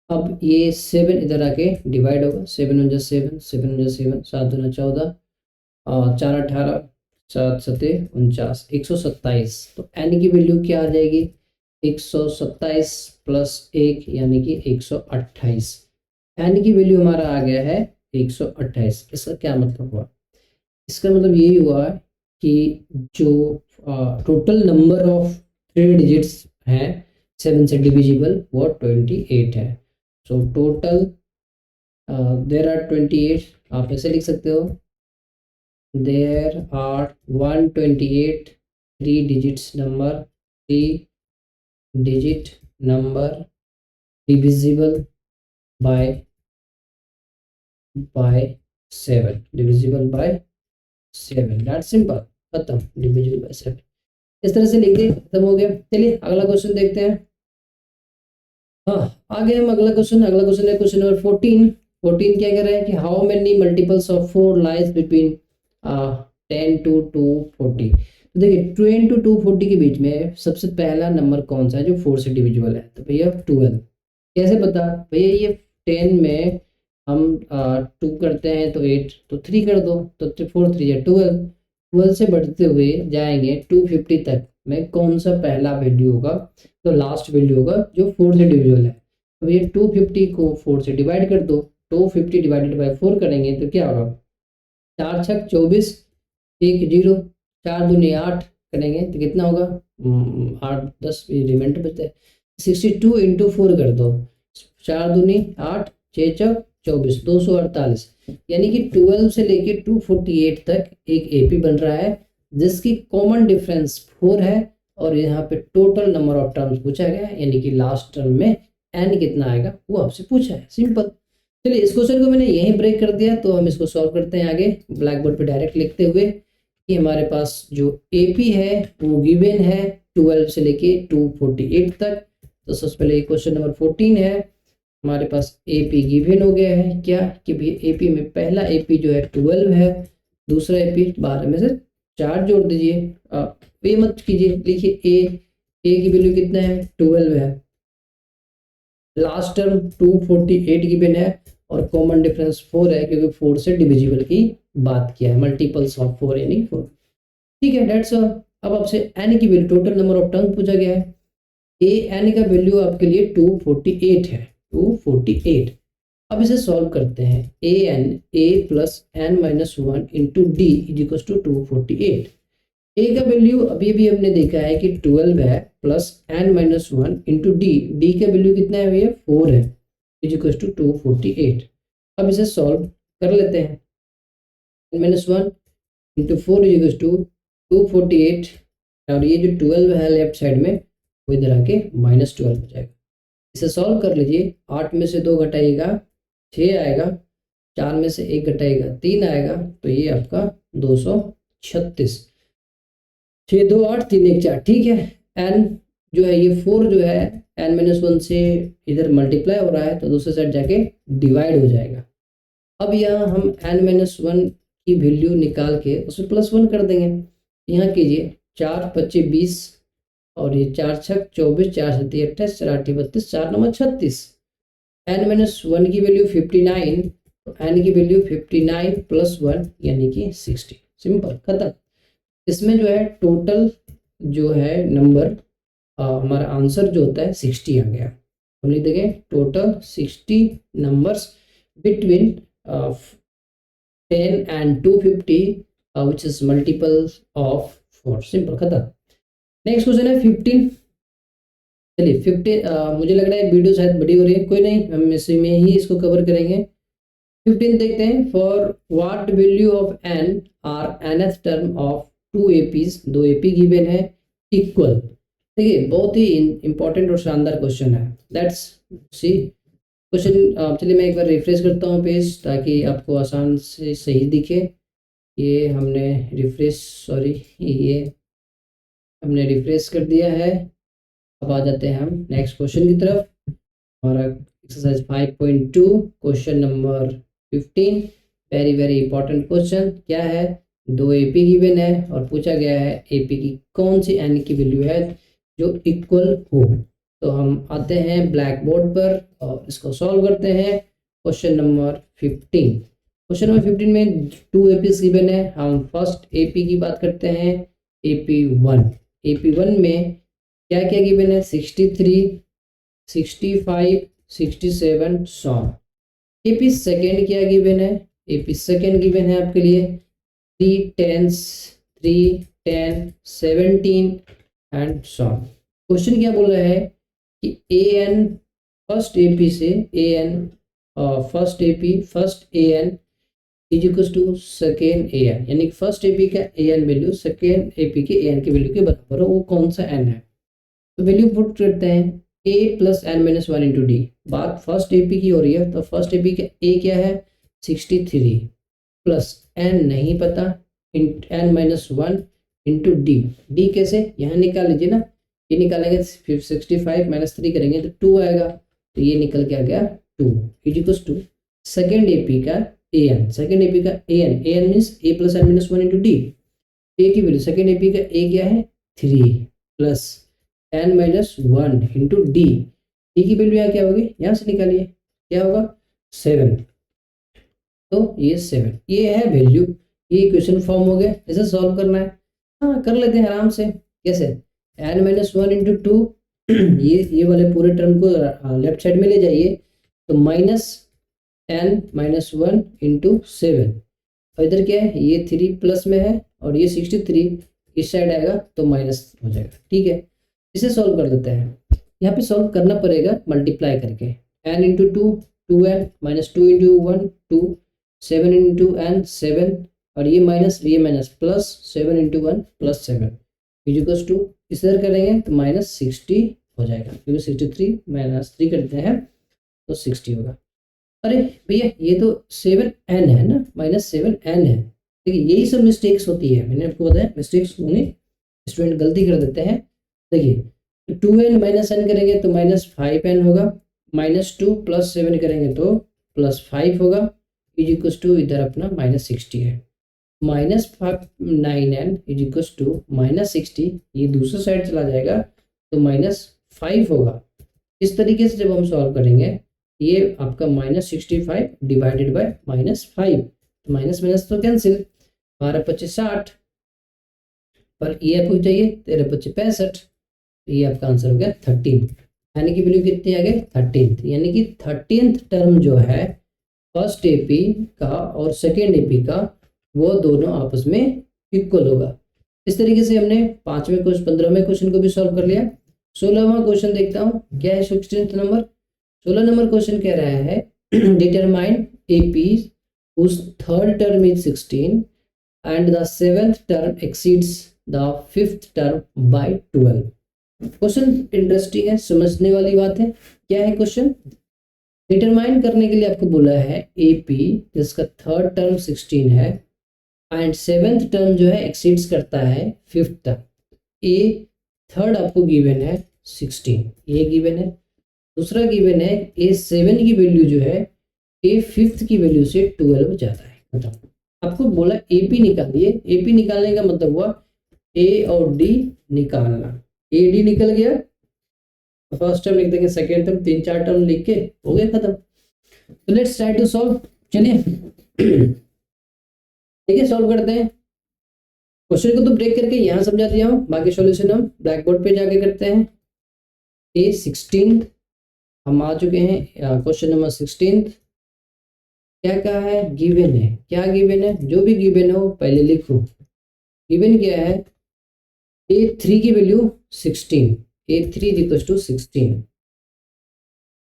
अब ये 7 इधर आके डिवाइड होगा, 7 1 7, 7 1 7, 7 2 14, 4 18, 7 7 49, 127। तो एन की वैल्यू क्या आ जाएगी? 127 प्लस 1 यानी कि 128। एन की वैल्यू हमारा आ गया है 128। इसका क्या मतलब हुआ? इसका मतलब यही हुआ कि जो टोटल नंबर ऑफ 3 डिजिट्स हैं 7 से डिविजिबल वो 28 है। सो टोटल देयर आर 28, आप ऐसे लिख सकते हो, there are 128 3 digits number, 3 digit number divisible by 7, divisible by 7, that simple, खत्म, डिविजिबल बाय 7। इस तरह से लिख दिए, खत्म हो गया। चलिए अगला क्वेश्चन देखते हैं। हाँ आगे हम अगला क्वेश्चन है क्वेश्चन नंबर 14। 14 क्या कह रहा है कि how many multiples of 4 lies between 10 to 240। तो देखिए 10 to 240 के बीच में सबसे पहला नंबर कौन सा है जो 4 से डिविजिबल है? तो भैया 12। कैसे पता? भैया ये 10 में हम 2 करते हैं तो 8, तो 3 कर दो, तो 4 3 या 12, 12 से बढ़ते हुए जाएंगे 250 तक में कौन सा पहला वैल्यू होगा, तो लास्ट वैल्यू होगा जो 4 से डिविजिबल है। तो ये 250 को 4 से डिवाइड कर दो, 250 डिवाइडेड बाय 4 करेंगे तो क्या होगा? 4 छक 24, 1 0, 4 दूनी 8 करेंगे तो कितना होगा? 8 10 रिमाइंडर बचता है, 62 इंटू 4 कर दो, 4 दूनी 8, 6 चौक 24, 248, यानी कि 12 से लेके 248 तक एक एपी बन रहा है जिसकी कॉमन डिफरेंस 4 है, और यहाँ पे टोटल नंबर ऑफ टर्म्स पूछा गया है, यानी कि लास्ट टर्म में एन कितना आएगा वो आपसे पूछा है, सिंपल। चलिए इस क्वेश्चन को मैंने यहीं ब्रेक कर दिया, तो हम इसको सॉल्व करते हैं आगे ब्लैक बोर्ड पे डायरेक्ट लिखते हुए कि हमारे पास जो एपी है वो गिवन है 12 से लेके 248 तक। तो सबसे पहले क्वेश्चन नंबर 14 है, हमारे पास एपी गिवन हो गया है क्या कि भाई एपी में पहला एपी जो है 12 है, दूसरा एपी 12 में से 4 जोड़ दीजिए, आप ये मत कीजिए, लिखिए ए की वैल्यू कितना है? 12 है, लास्ट टर्म 248 गिवन है, और कॉमन डिफरेंस 4 है क्योंकि 4 से डिविजिबल की बात किया है, मल्टीपल्स ऑफ 4 यानी 4। ठीक है, डेट्स ऑल। अब आपसे एन की value, total number of term पूछा गया है। ए एन का वैल्यू आपके लिए 248 है, 248। अब इसे सॉल्व करते हैं। A plus n minus 1 into d is equal to 248। A का वैल्यू अभी अभी हमने देखा है कि 12 है, plus n minus 1 into d, d का वैल्यू कितना है भैया 4 है, इज इक्वल टू 248। अब इसे सॉल्व कर लेते हैं। N minus 1 into 4 is equal to 248, और ये जो 12 है लेफ्ट साइड में वो इधर आके -12 हो जाएगा। इसे सॉल्व कर लीजिए। 8 में से 2 घटाइएगा 6 आएगा, 4 में से 1 घटाइएगा 3 आएगा, तो ये आपका 236। 6 2 8 3 1 4, ठीक है। एन जो है ये 4 जो है एन माइनस 1 से इधर मल्टीप्लाई हो रहा है, तो दूसरे साइड जाके डिवाइड हो जाएगा। अब यहाँ हम एन माइनस 1 की वैल्यू निकाल के उसमें +1 कर देंगे। यहाँ कीजिए 4 25 20, और ये 4 6 24, 4 7 28, 4 8 32, 4 9 36। एन माइनस 1 की वैल्यू 59, तो एन की वैल्यू 59 प्लस 1 यानी कि 60। सिंपल, खत्म। इसमें जो है टोटल जो है नंबर, हमारा आंसर जो होता है 60 आ गया। हम लिख देंगे total 60 numbers between 10 and 250, which is multiple of 4। Simple, खत्म। नेक्स्ट क्वेश्चन है 15। चलिए 15, मुझे लग रहा है वीडियो शायद बड़ी हो रही है, कोई नहीं, हम इसी में ही इसको कवर करेंगे। 15 देखते हैं। For what value of n are nth term of 2 APs, 2 AP given है इक्वल। देखिए बहुत ही इंपॉर्टेंट और शानदार क्वेश्चन है। Let's see question. चलिए मैं एक बार रिफ्रेश करता हूँ पेज, ताकि आपको आसान से सही दिखे। ये हमने हमने रिफ्रेश कर दिया है। अब आ जाते हैं हम नेक्स्ट क्वेश्चन की तरफ। हमारा exercise 5.2 question number 15, very very important question. क्या है, 2 AP गिवन है और पूछा गया है AP की कौन सी n की वैल्यू है जो इक्वल हो। तो हम आते हैं ब्लैक बोर्ड पर और इसको सॉल्व करते हैं। Question number 15। क्वेश्चन नंबर 15 में 2 APs गिवन है। हम फर्स्ट AP की बात करते हैं, AP1। AP1 में क्या क्या गिवन है, 63, 65, 67 सॉ। AP सेकेंड क्या गिवन है, AP सेकेंड गिवन है आपके लिए 3 10, 17 एंड सॉ। क्वेश्चन क्या बोल रहा है कि AN फर्स्ट AP से AN first AN is equal to second AN, यानी फर्स्ट AP का AN वैल्यू सेकेंड AP के AN की वैल्यू के बराबर हो। वो कौन सा n है, तो वैल्यू पुट करते हैं A plus n minus 1 into D. बात फर्स्ट AP की हो रही है, तो फर्स्ट AP का A क्या है 63 प्लस n नहीं पता, n minus 1 into d. D कैसे, यहाँ निकाल लीजिए ना, ये निकालेंगे 65 माइनस 3 करेंगे तो 2 आएगा, तो ये निकल के आ गया 2 is equal to second AP का AN। सेकेंड AP का AN means A plus n minus 1 into d. A की वैल्यू सेकेंड AP का A क्या है 3 plus n minus 1 into d. D की वैल्यू यहाँ क्या होगी, यहाँ से निकालिए, क्या होगा 7। तो ये 7, ये है वैल्यू। ये इक्वेशन फॉर्म हो गया। इसे सॉल्व करना है, हाँ कर लेते हैं आराम से। कैसे, n माइनस 1 इंटू 2, ये वाले पूरे टर्म को लेफ्ट साइड में ले जाइए, तो माइनस n माइनस 1 इंटू 7, और इधर क्या है ये 3 प्लस में है और ये 63 इस साइड आएगा तो माइनस हो जाएगा। ठीक है, इसे सॉल्व कर देते हैं। यहाँ पे सॉल्व करना पड़ेगा मल्टीप्लाई करके। n into 2 2n minus 2 into 1 2, 7 into n 7, और ये minus plus 7 into 1 plus 7 equals to, इस तरह करेंगे तो माइनस 60 हो जाएगा, क्योंकि 63 माइनस 3 करते हैं तो 60 होगा। अरे भैया ये तो 7n है ना, -7n है। देखिए यही सब मिस्टेक्स होती है, मैंने आपको बताया मिस्टेक्स होंगे, स्टूडेंट गलती कर देते हैं। देखिए 2n माइनस n करेंगे तो -5n होगा, -2 प्लस 7 करेंगे तो +5 होगा, इज इक्वल टू इधर अपना -60 है। -9n इज इक्वल टू -60, ये दूसरे साइड चला जाएगा तो -5 होगा। इस तरीके से जब हम सॉल्व करेंगे, ये आपका -65 डिवाइडेड बाय -5, तो माइनस माइनस तो कैंसिल, 12 25 60, और ये आपको चाहिए 13 × 5 = 65, ये आपका आंसर हो गया 13। यानी कि वैल्यू कितनी आ गई 13, यानी कि 13th टर्म जो है फर्स्ट एपी का और सेकेंड एपी का वो दोनों आपस में इक्वल होगा। इस तरीके से हमने 5वें क्वेश्चन 15वें क्वेश्चन को भी सॉल्व कर लिया। 16वां क्वेश्चन देखता हूँ क्या है। 16th नंबर 16 नंबर क्वेश्चन कह रहा है determine AP whose third term is 16 and the 7th term exceeds the 5th term by 12। Question interesting है, समझने वाली बात है। क्या है क्वेश्चन? डिटरमाइन करने के लिए आपको बोला है एपी जिसका थर्ड टर्म 16 है एंड 7th टर्म जो है एक्सीड्स करता है 5th टर्म। ए थर्ड आपको गिवन है 16, ये गिवन है। दूसरा गिवन है ए 7 की वैल्यू जो है ए 5th की वैल्यू से 12 ज्यादा है। मतलब आपको बोला एपी निकालिए। एपी निकालने का मतलब हुआ ए और डी निकालना। ए डी निकल गया, फर्स्ट टर्म लिख देंगे, सेकेंड टर्म, 3-4 टर्म लिख के हो गया खत्म। तो लेट्स ट्राई टू सॉल्व। चलिए ठीक है, सॉल्व करते हैं। क्वेश्चन को तो ब्रेक करके यहाँ समझा दिया हूँ, बाकी सॉल्यूशन हम ब्लैक बोर्ड पे जाके करते हैं। ए 16 हम आ चुके हैं, क्वेश्चन नंबर 16 क्या कहा है? गिवन है। क्या गिवन है? जो भी गिवन हो पहले लिखो। गिवन क्या है? a3 की वैल्यू 16, a3 = 16।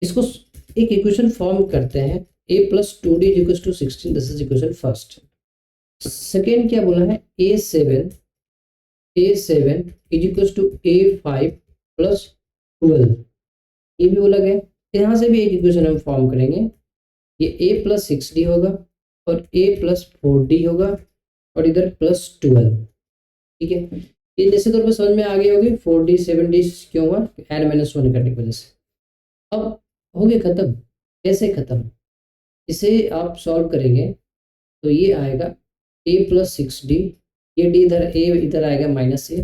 इसको एक इक्वेशन फॉर्म करते हैं, a + 2d = 16, this is equation first. Second क्या बोला है? a7 = a5 + 12, ये भी बोला गया। यहाँ से भी एक इक्वेशन हम फॉर्म करेंगे, ये a + 6d होगा और a + 4d होगा और इधर +12। ठीक है, ये जैसे तौर पर समझ में आ गई होगी। 4d 7d क्यों हुआ? n-1 करने की वजह से। अब हो गया खत्म। कैसे खत्म? इसे आप सॉल्व करेंगे तो ये आएगा a + 6d, ये d इधर a इधर आएगा -a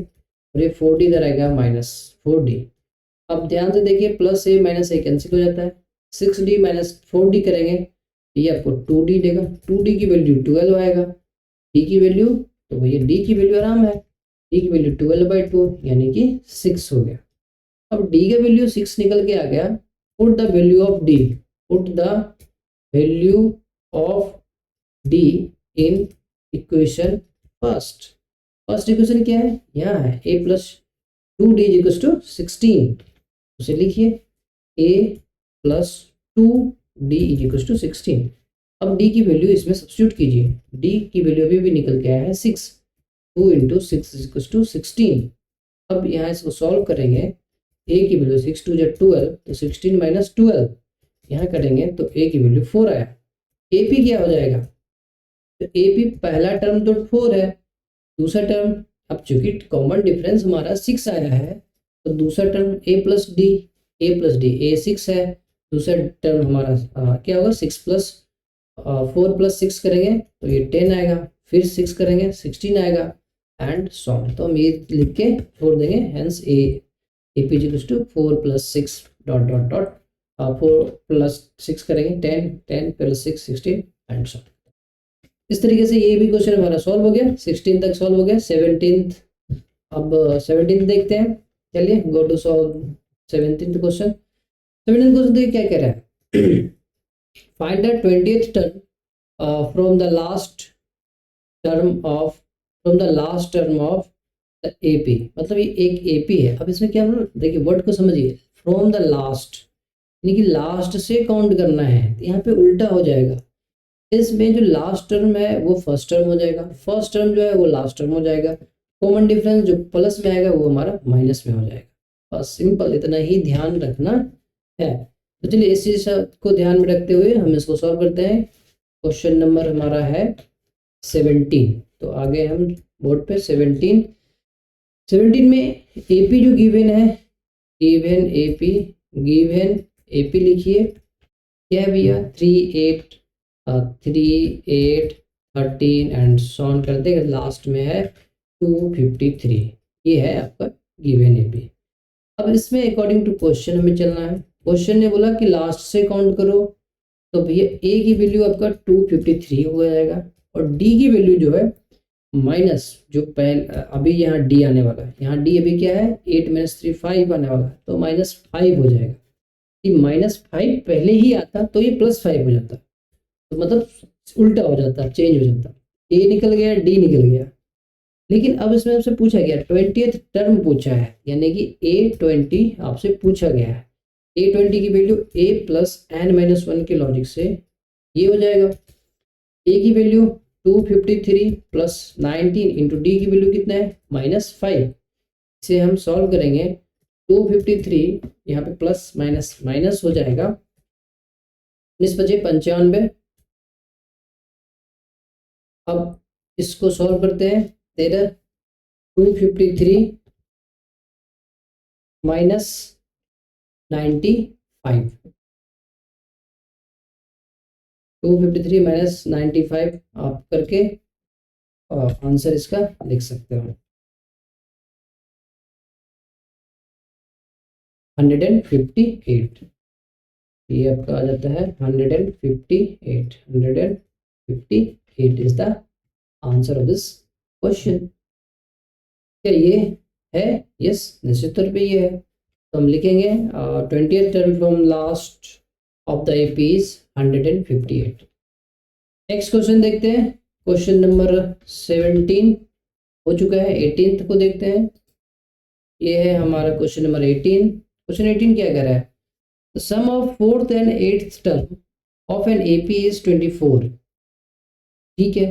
और ये 4d इधर आएगा -4d। अब ध्यान से देखिए, +a - a कैंसिल हो जाता है। 6d - 4d करेंगे, ये आपको 2d देगा। 2d की वैल्यू 12 आएगा। d की वैल्यू, तो भैया d की वैल्यू आराम है, d की वैल्यू 12/2 यानी कि 6 हो गया। अब d का वैल्यू 6 निकल के आ गया। Put the value of d, put the value of d in equation first. First equation क्या है? यहाँ है a + 2d = 16, उसे लिखिए a + 2d = 16। अब d की वैल्यू इसमें सब्स्टिट्यूट कीजिए। d की वैल्यू अभी भी निकल के आया है 6, 2 × 6 = 16। अब यहाँ इसको सॉल्व करेंगे, a की वैल्यू 6 2 = 12, तो 16 - 12 यहाँ करेंगे तो a की वैल्यू 4 आया। ap क्या हो जाएगा? तो ap पहला टर्म तो 4 है, दूसरा टर्म, अब चूंकि कॉमन डिफरेंस हमारा 6 आया है तो दूसरा टर्म a + d, a 6 है, दूसरा टर्म हमारा क्या होगा? 6 + 4 + 6 करेंगे तो ये 10 आएगा, फिर 6 करेंगे 16 आएगा एंड सो ऑन। तो हम ये लिख के छोड़ देंगे, हेंस ap = 4 + 6 ... 4 + 6 करेंगे 10, 10 + 6 16 एंड सो ऑन। इस तरीके से ये भी क्वेश्चन हमारा सॉल्व हो गया। 16 तक सॉल्व हो गया। 17th, अब 17th देखते हैं। चलिए go to solve 17th question. 17th question देखिए क्या कह रहा है। Find the 20th term from the last term of the AP. मतलब ये एक एपी है। अब इसमें क्या बोला, देखिए वर्ड को समझिए, फ्रॉम द लास्ट यानी कि लास्ट से काउंट करना है, तो यहाँ पे उल्टा हो जाएगा। इसमें जो लास्ट टर्म है वो फर्स्ट टर्म हो जाएगा, फर्स्ट टर्म जो है वो लास्ट टर्म हो जाएगा। कॉमन डिफरेंस जो प्लस में आएगा वो हमारा माइनस में हो जाएगा। बस सिंपल इतना ही ध्यान रखना है। तो चलिए इस चीज को ध्यान में रखते हुए हम इसको सॉल्व करते हैं। क्वेश्चन नंबर हमारा है 17। तो आगे हम बोर्ड पे 17 में एपी जो गिवन है, गिवन एपी लिखिए क्या है भैया? 3 8 13 एंड सॉन करते हैं, लास्ट में है 253। ये है आपका गिवन एपी। अब इसमें अकॉर्डिंग टू क्वेश्चन हमें चलना है। क्वेश्चन ने बोला कि लास्ट से काउंट करो, तो भैया ए की वैल्यू आपका 253 हो जाएगा और डी की वैल्यू जो है माइनस जो पहले अभी यहाँ डी आने वाला है, यहाँ डी अभी क्या है 8 - 3 5 आने वाला है, तो -5 हो जाएगा। कि -5 पहले ही आता तो ये +5 हो जाता, तो मतलब उल्टा हो जाता, चेंज हो जाता। ए निकल गया, डी निकल गया। लेकिन अब इसमें आपसे पूछा गया 20th टर्म पूछा है, यानी कि A20 आपसे पूछा गया है। A20 की वैल्यू A + n-1 के लॉजिक से ये हो जाएगा। A की वैल्यू 253 + 19 इंटू डी की वैल्यू कितना है -5। इसे हम सॉल्व करेंगे, 253 यहाँ पे प्लस माइनस माइनस हो जाएगा, 19×5 = 95। अब इसको सॉल्व करते हैं, 13 253 - 95, 253 - 95 आप करके आंसर इसका लिख सकते हो 158। ये आपका आ जाता है 158। 158 is the answer of this question. क्या ये है? यस, निश्चित तौर पे ये है। तो हम लिखेंगे 20th term from last of the AP is 158। Next question देखते हैं, क्वेश्चन नंबर 17 हो चुका है, 18th को देखते हैं। ये है हमारा क्वेश्चन नंबर 18। क्वेश्चन 18 क्या कह रहा है? The sum of 4th and 8th term of an AP is 24। ठीक है।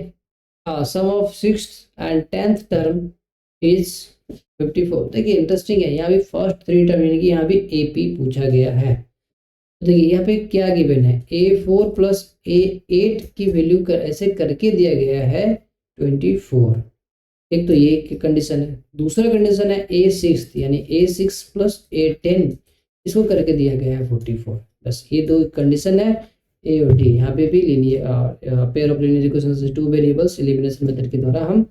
सम of 6th and 10th term is 54। देखिए इंटरेस्टिंग है, यहाँ भी फर्स्ट 3 टर्म यानी कि यहाँ भी AP पूछा गया है। तो देखिए यहाँ पे क्या गिवन है, A4 + A8 की वैल्यू ऐसे करके दिया गया है 24। एक तो ये कंडीशन है। दूसरा कंडीशन है A6 यानी A6 + A10 इसको करके दिया गया है 44। बस ये दो कंडीशन है, ए और डी। यहाँ पे भी linear pair of linear equations 2 variables elimination method के द्वारा हम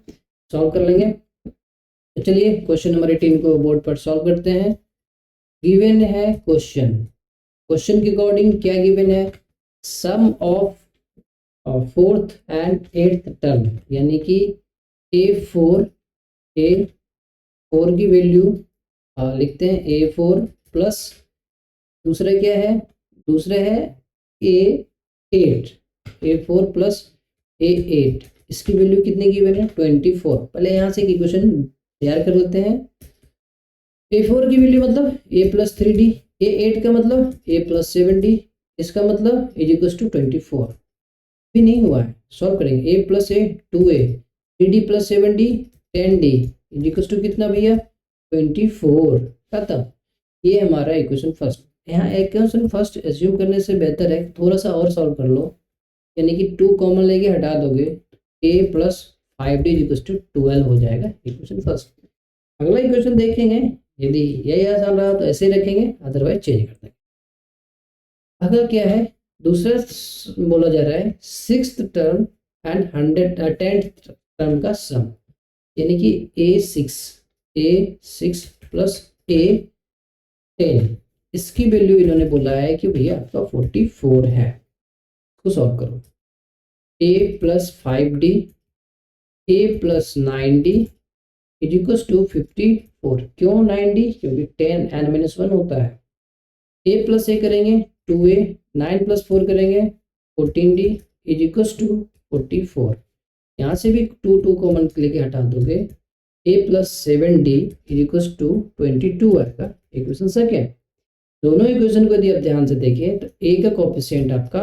सॉल्व कर लेंगे। तो चलिए क्वेश्चन नंबर 18 को बोर्ड पर सॉल्व करते हैं। गिवन है क्वेश्चन के अकॉर्डिंग क्या गिवन है, सम of 4th and 8th term यानी कि A4 की वैल्यू लिखते हैं A4 प्लस दूसरा क्या है, दूसरा है A8, A4 + A8 इसकी वैल्यू कितने की वैल्यू 24। पहले यहाँ से इक्वेशन तैयार कर लेते हैं। A4 की वैल्यू मतलब A + 3D, A8 का मतलब A + 7D, इसका मतलब = 24। भी नहीं हुआ है, सॉल्व करेंगे। A + A 2A, 3D + 7D 10D = कितना भैया 24। खत्म। ये हमारा इक्वेशन फर्स्ट। यहाँ इक्वेशन फर्स्ट एज्यूम करने से बेहतर है थोड़ा सा और सॉल्व कर लो, यानी कि 2 कॉमन लेके हटा दोगे, A + 5D = 12 हो जाएगा इक्वेशन फर्स्ट। अगला इक्वेशन देखेंगे, यदि यही आसान रहा तो ऐसे ही रखेंगे, अदरवाइज चेंज कर देंगे। अगर क्या है, दूसरा बोला जा रहा है 6th term and 10th term का सम, यानी कि A6 + A10 इसकी वैल्यू इन्होंने बोला है कि भैया आपका 44 है। इसको सॉल्व करो। A + 5D, A + 9D = 54। क्यों 9D? क्योंकि 10 n-1 होता है। A + A करेंगे 2A, 9 + 4 करेंगे 14D = 44। यहाँ से भी 2 कॉमन लेके हटा दोगे, A + 7D = 22 आएगा इक्वेशन सेकेंड। दोनों इक्वेशन को यदि आप ध्यान से देखें तो A का कोएफिशिएंट आपका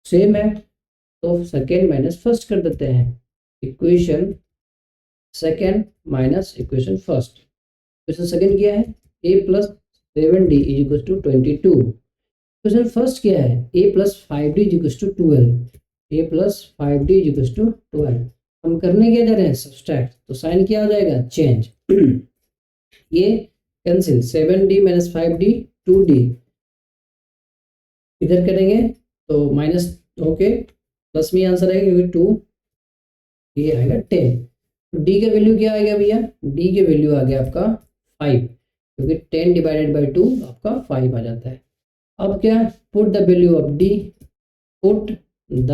सेम है, तो सेकेंड माइनस फर्स्ट कर देते हैं। Equation second minus equation first. Equation second क्या है, A + 7D = 22। इक्वेशन फर्स्ट क्या है, A + 5D = 12। A + 5D = 12। हम करने क्या जा रहे हैं, सब्सट्रैक्ट, तो साइन क्या आ जाएगा, चेंज। ये कैंसिल, 7D - 5D 2D इधर करेंगे तो माइनस होके प्लस में आंसर आएगा, क्योंकि 2 ये आएगा 10। तो डी का वैल्यू क्या आएगा भैया, डी के वैल्यू आ गया आपका 5, क्योंकि 10 / 2 आपका 5 आ जाता है। अब क्या, put the value of D, put the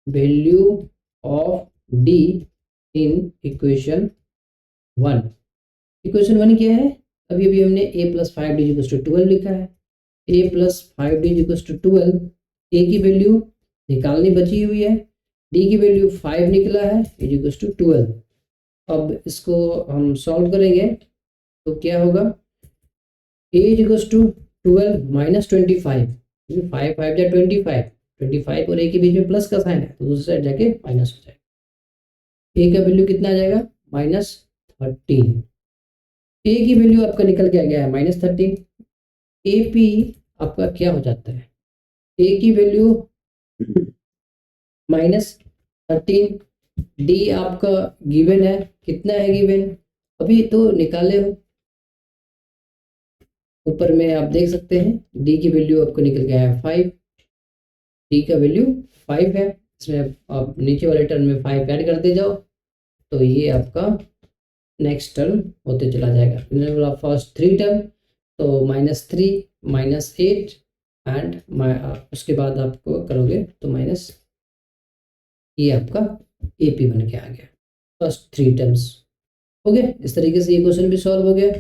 value of D in equation 1। Equation 1 क्या है? अभी अभी हमने a plus 5d equals to 12 लिखा है। a plus 5d equals to 12, a की वैल्यू निकालनी बची हुई है, d की वैल्यू 5 निकला है, इज इक्वल्स टू 12। अब इसको हम सॉल्व करेंगे तो क्या होगा? a is equals to 12 minus 25, 5 5 जा 25, 25 और a के बीच में प्लस का साइन है तो दूसरी साइड जाके माइनस हो जाएगा। a का वैल्यू कितना आ जाएगा? माइनस 13। a की वैल्यू आपका निकल के आ गया है माइनस 13। AP आपका क्या हो जाता है? a की वैल्यू माइनस 13, d आपका गिवन है, कितना है गिवन? अभी तो निकाले हो, ऊपर में आप देख सकते हैं d की वैल्यू आपको निकल गया है 5, d का वैल्यू 5 है। इसमें आप नीचे वाले टर्म में 5 ऐड करते जाओ तो ये आपका नेक्स्ट टर्म होते चला जाएगा। फर्स्ट 3 टर्म तो -3 -8 एंड उसके बाद आपको करोगे तो माइनस, ये आपका AP बन के आ गया फर्स्ट 3 टर्म्स। ओके, इस तरीके से ये क्वेश्चन भी सॉल्व हो गया।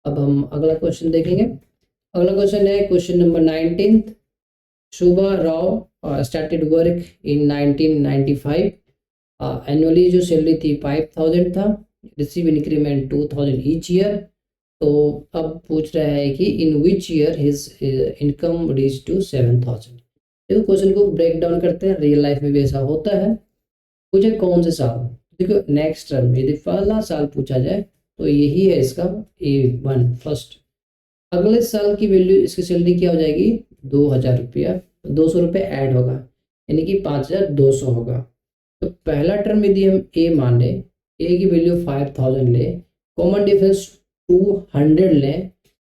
अब हम अगला क्वेश्चन देखेंगे। अगला क्वेश्चन है question number 19। Shobha Rao started work in 1995। Annually जो सैलरी थी 5000 था, रिसीव इंक्रीमेंट 2000 ईच ईयर। तो अब पूछ रहा है कि in which year his income reach to 7000। देखो क्वेश्चन को ब्रेक डाउन करते हैं, रियल लाइफ में भी ऐसा होता है। पूछे कौन से साल? देखो नेक्स्ट टर्म, यदि पहला साल पूछा जाए तो यही है इसका A1 फर्स्ट। अगले साल की वैल्यू इसकी सैलरी क्या हो जाएगी? 2000 रुपया, 200 रुपये ऐड होगा यानी कि 5200 होगा। तो पहला टर्म यदि हम A मान लें, A की वैल्यू 5000 ले, कॉमन डिफरेंस 200 लें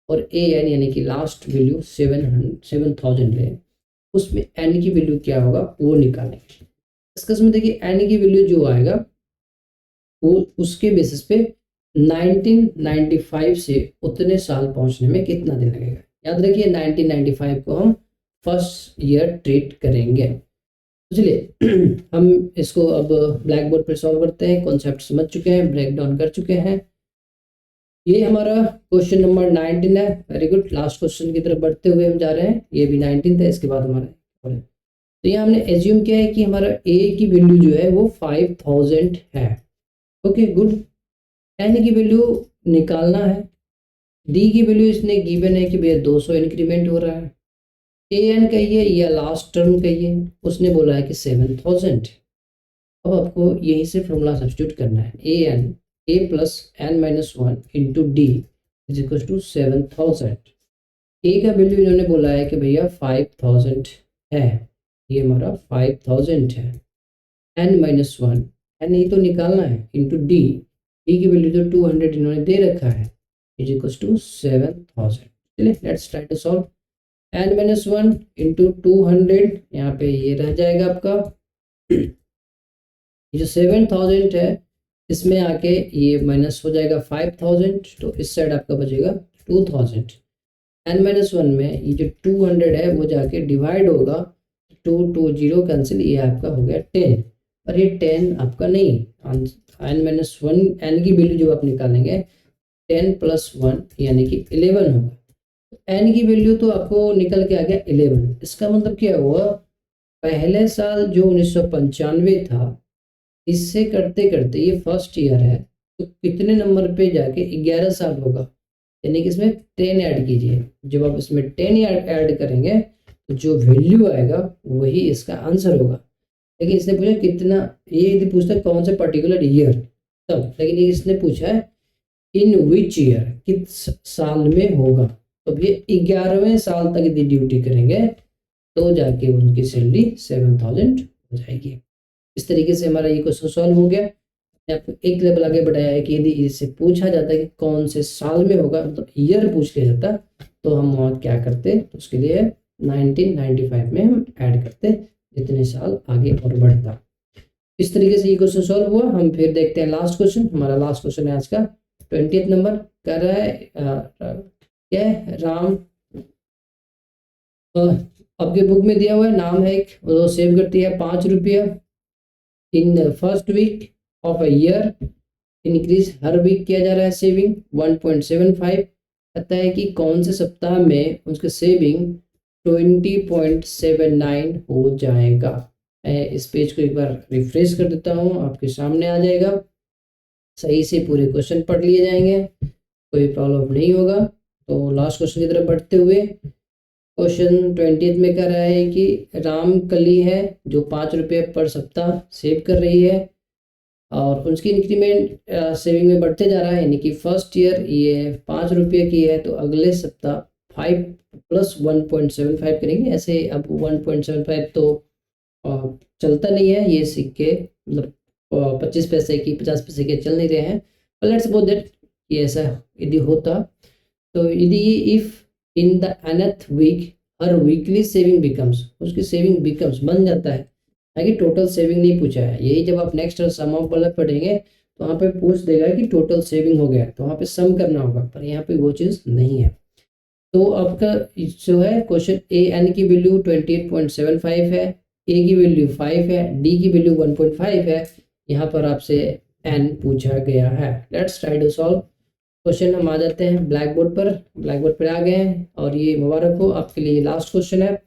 और AN यानी कि लास्ट वैल्यू 7000 लें, उसमें N की वैल्यू क्या होगा वो निकालेंगे। इस केस में देखिए N की वैल्यू जो आएगा वो उसके बेसिस पे 1995 से उतने साल पहुंचने में कितना दिन लगेगा। याद रखिए 1995 को हम फर्स्ट ईयर ट्रीट करेंगे। चलिए हम इसको अब ब्लैक बोर्ड पर सॉल्व करते हैं। कॉन्सेप्ट समझ चुके हैं, ब्रेक डाउन कर चुके हैं। ये हमारा क्वेश्चन नंबर 19 है। वेरी गुड, लास्ट क्वेश्चन की तरफ बढ़ते हुए हम जा रहे हैं। ये भी 19 था, इसके बाद हमारा तो यहाँ हमने एज्यूम किया है कि हमारा A की वैल्यू जो है वो 5000 है। Okay good. N की वैल्यू निकालना है, D की वैल्यू इसने गिवन है कि भैया 200 इंक्रीमेंट हो रहा है। AN कहिए या लास्ट टर्म कहिए, उसने बोला है कि 7000। अब आपको यहीं से फॉर्मूला सब्स्टिट्यूट करना है। AN A plus N minus 1 into D is equal to 7000। A का वैल्यू इन्होंने बोला है कि भैया 5000 है, ये हमारा 5000 है। N माइनस 1, N ही तो निकालना है, इंटू D की वैल्यू तो 200 इन्होंने दे रखा है, इज इक्वल टू 7000। चलिए let's try to solve. N minus 1 into 200, यहाँ पे ये रह जाएगा आपका ये जो 7000 है इसमें आके ये माइनस हो जाएगा 5000, तो इस साइड आपका बचेगा 2000। N माइनस 1 में ये जो 200 है वो जाके डिवाइड होगा, 2 2 0 कैंसिल, ये आपका हो गया 10। और ये 10 आपका नहीं, N माइनस 1 N की वैल्यू जो आप निकालेंगे 10 प्लस 1 यानी कि 11 होगा। N की वैल्यू तो आपको निकल के आ गया 11। इसका मतलब क्या हुआ, पहले साल जो 1995 था इससे करते करते ये फर्स्ट ईयर है तो कितने नंबर पे जाके 11 साल होगा, यानी कि इसमें 10 ऐड कीजिए। जब आप इसमें 10 ऐड करेंगे तो जो वैल्यू आएगा वही इसका आंसर होगा। लेकिन इसने पूछा कितना, ये यदि पूछता कौन से पर्टिकुलर ईयर तब, लेकिन ये इसने पूछा है इन विच ईयर, किस साल में होगा। तो ये 11वें साल तक यदि ड्यूटी करेंगे तो जाके उनकी सैलरी 7000 हो जाएगी। इस तरीके से हमारा ये क्वेश्चन सॉल्व हो गया। मैंने आपको एक लेवल आगे बढ़ाया है कि यदि इससे पूछा जाता है कि कौन से साल में होगा, मतलब ईयर पूछ लिया जाता तो हम वहाँ क्या करते, तो उसके लिए 1995 में हम ऐड करते जितने साल आगे और बढ़ता। इस तरीके से ये क्वेश्चन सॉल्व हुआ। हम फिर देखते हैं लास्ट क्वेश्चन। हमारा लास्ट क्वेश्चन है आज का 20th नंबर। कर रहा है क्या है, राम आपके बुक में दिया हुआ है, नाम है एक, वो सेव करती है 5 रुपया। In the first week of a year increase, हर वीक किया जा रहा है सेविंग 1.75। कहता है कि कौन से सप्ताह में उसके सेविंग 20.79 हो जाएगा। मैं इस पेज को एक बार रिफ्रेश कर देता हूँ, आपके सामने आ जाएगा, सही से पूरे क्वेश्चन पढ़ लिए जाएंगे, कोई प्रॉब्लम नहीं होगा। तो लास्ट क्वेश्चन की तरफ बढ़ते हुए क्वेश्चन 20 में कह रहा है कि रामकली है जो 5 रुपये पर सप्ताह सेव कर रही है और उसकी इंक्रीमेंट सेविंग में बढ़ते जा रहा है, यानी कि फर्स्ट ईयर ये 5 रुपये की है तो अगले सप्ताह 5 + 1.75 करेंगे। ऐसे अब 1.75 तो चलता नहीं है, ये सिक्के मतलब 25 पैसे की 50 पैसे के चल नहीं रहे हैं। लेट्स सपोज दैट ये ऐसा यदि होता, तो यदि if in the nth week हर वीकली सेविंग बिकम्स, उसकी सेविंग बिकम्स बन जाता है, ताकि टोटल सेविंग नहीं पूछा है। यही जब आप नेक्स्ट सम ऑफ वाला पढ़ेंगे तो वहाँ पे पूछ देगा कि टोटल सेविंग हो गया, तो वहाँ पे सम करना होगा, पर यहाँ पे वो चीज़ नहीं है। तो आपका जो है क्वेश्चन ए एन की वैल्यू 28.75 है, ए की वैल्यू 5 है, डी की वैल्यू 1.5 है। यहाँ पर आपसे एन पूछा गया है। Let's try to solve question. हम आ जाते हैं ब्लैक बोर्ड पर आ गए हैं और ये मुबारक हो आपके लिए लास्ट क्वेश्चन है,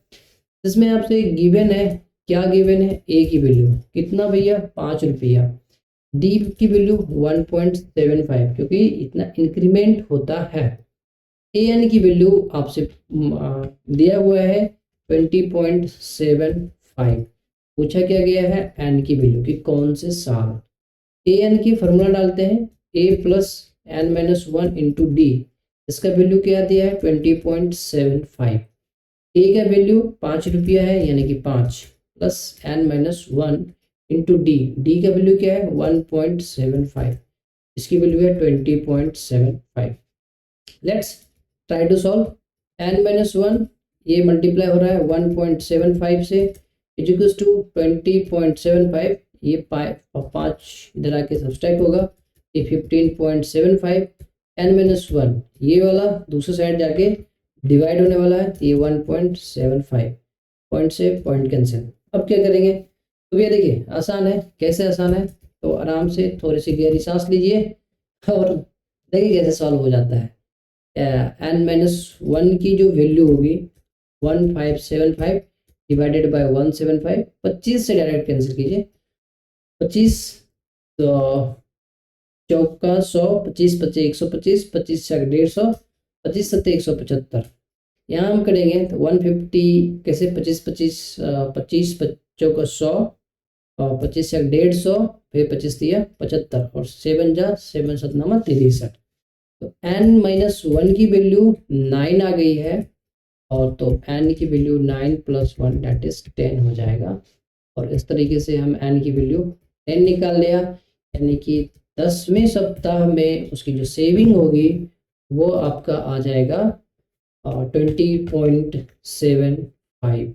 जिसमें आपसे गिवन है, क्या गिवन है, ए की वैल्यू कितना भैया 5 रुपया, डी की वैल्यू 1.75 क्योंकि इतना इंक्रीमेंट होता है, ए एन की वैल्यू आपसे दिया हुआ है 20.75। पूछा क्या गया है एन की वैल्यू कि कौन से साल। ए एन की फॉर्मूला डालते हैं, a plus n minus 1 into d, इसका वैल्यू क्या दिया है 20.75। ए का वैल्यू 5 रुपया है यानी कि 5 plus n minus 1 into d, d का वैल्यू क्या है 1.75, इसकी वैल्यू है 20.75। Let's try to solve. N minus 1 ये मल्टीप्लाई हो रहा है 1.75 से, इक्वल्स टू 20.75, ये 5 इधर आके सब्सट्रैक्ट होगा, ये 15.75, एन माइनस 1 ये वाला दूसरी साइड जाके डिवाइड होने वाला है, ये 1.75, पॉइंट से पॉइंट कैंसिल। अब क्या करेंगे, तो ये देखिए आसान है। कैसे आसान है, तो आराम से थोड़ी सी गहरी सांस लीजिए और देखिए कैसे सॉल्व हो जाता है। एन माइनस 1 की जो वैल्यू होगी 1575 डिवाइडेड बाय 175, 25 से डायरेक्ट कैंसिल कीजिए, 25 तो चौका 100, 25 पच्चीस 125, 25 छक 150, 25 सत्ते 175। यहाँ हम करेंगे तो 150 कैसे 25 25 25 चौका 100 और 25 छक 150, फिर 25 दिया 75 और 7 जा 7 7 63। तो n माइनस 1 की वैल्यू 9 आ गई है, और तो n की वैल्यू 9 + 1 दैट इज 10 हो जाएगा। और इस तरीके से हम n की वैल्यू 10 निकाल लिया, यानी कि 10वें सप्ताह में उसकी जो सेविंग होगी वो आपका आ जाएगा 20.75।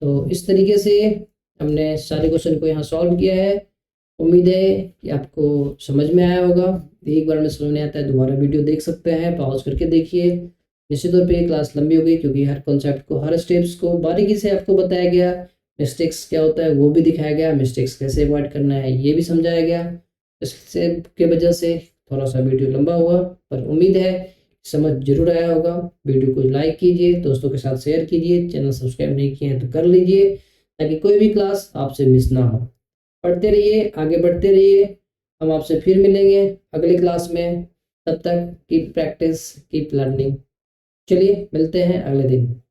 तो इस तरीके से हमने सारे क्वेश्चन को यहाँ सॉल्व किया है। उम्मीद है कि आपको समझ में आया होगा। एक बार में समझ नहीं आता है दोबारा वीडियो देख सकते हैं, पॉज करके देखिए। निश्चित तौर पे क्लास लंबी हो गई क्योंकि हर कॉन्सेप्ट को, हर स्टेप्स को बारीकी से आपको बताया गया, मिस्टेक्स क्या होता है वो भी दिखाया गया, मिस्टेक्स कैसे अवॉइड करना है ये भी समझाया गया। इससे के वजह से थोड़ा सा वीडियो लंबा हुआ, पर उम्मीद है समझ जरूर आया होगा। वीडियो को लाइक कीजिए, दोस्तों के साथ शेयर कीजिए, चैनल सब्सक्राइब नहीं किए हैं तो कर लीजिए ताकि कोई भी क्लास आपसे मिस ना हो। पढ़ते रहिए, आगे बढ़ते रहिए। हम आपसे फिर मिलेंगे अगली क्लास में, तब तक कीप प्रैक्टिस कीप लर्निंग। चलिए मिलते हैं अगले दिन।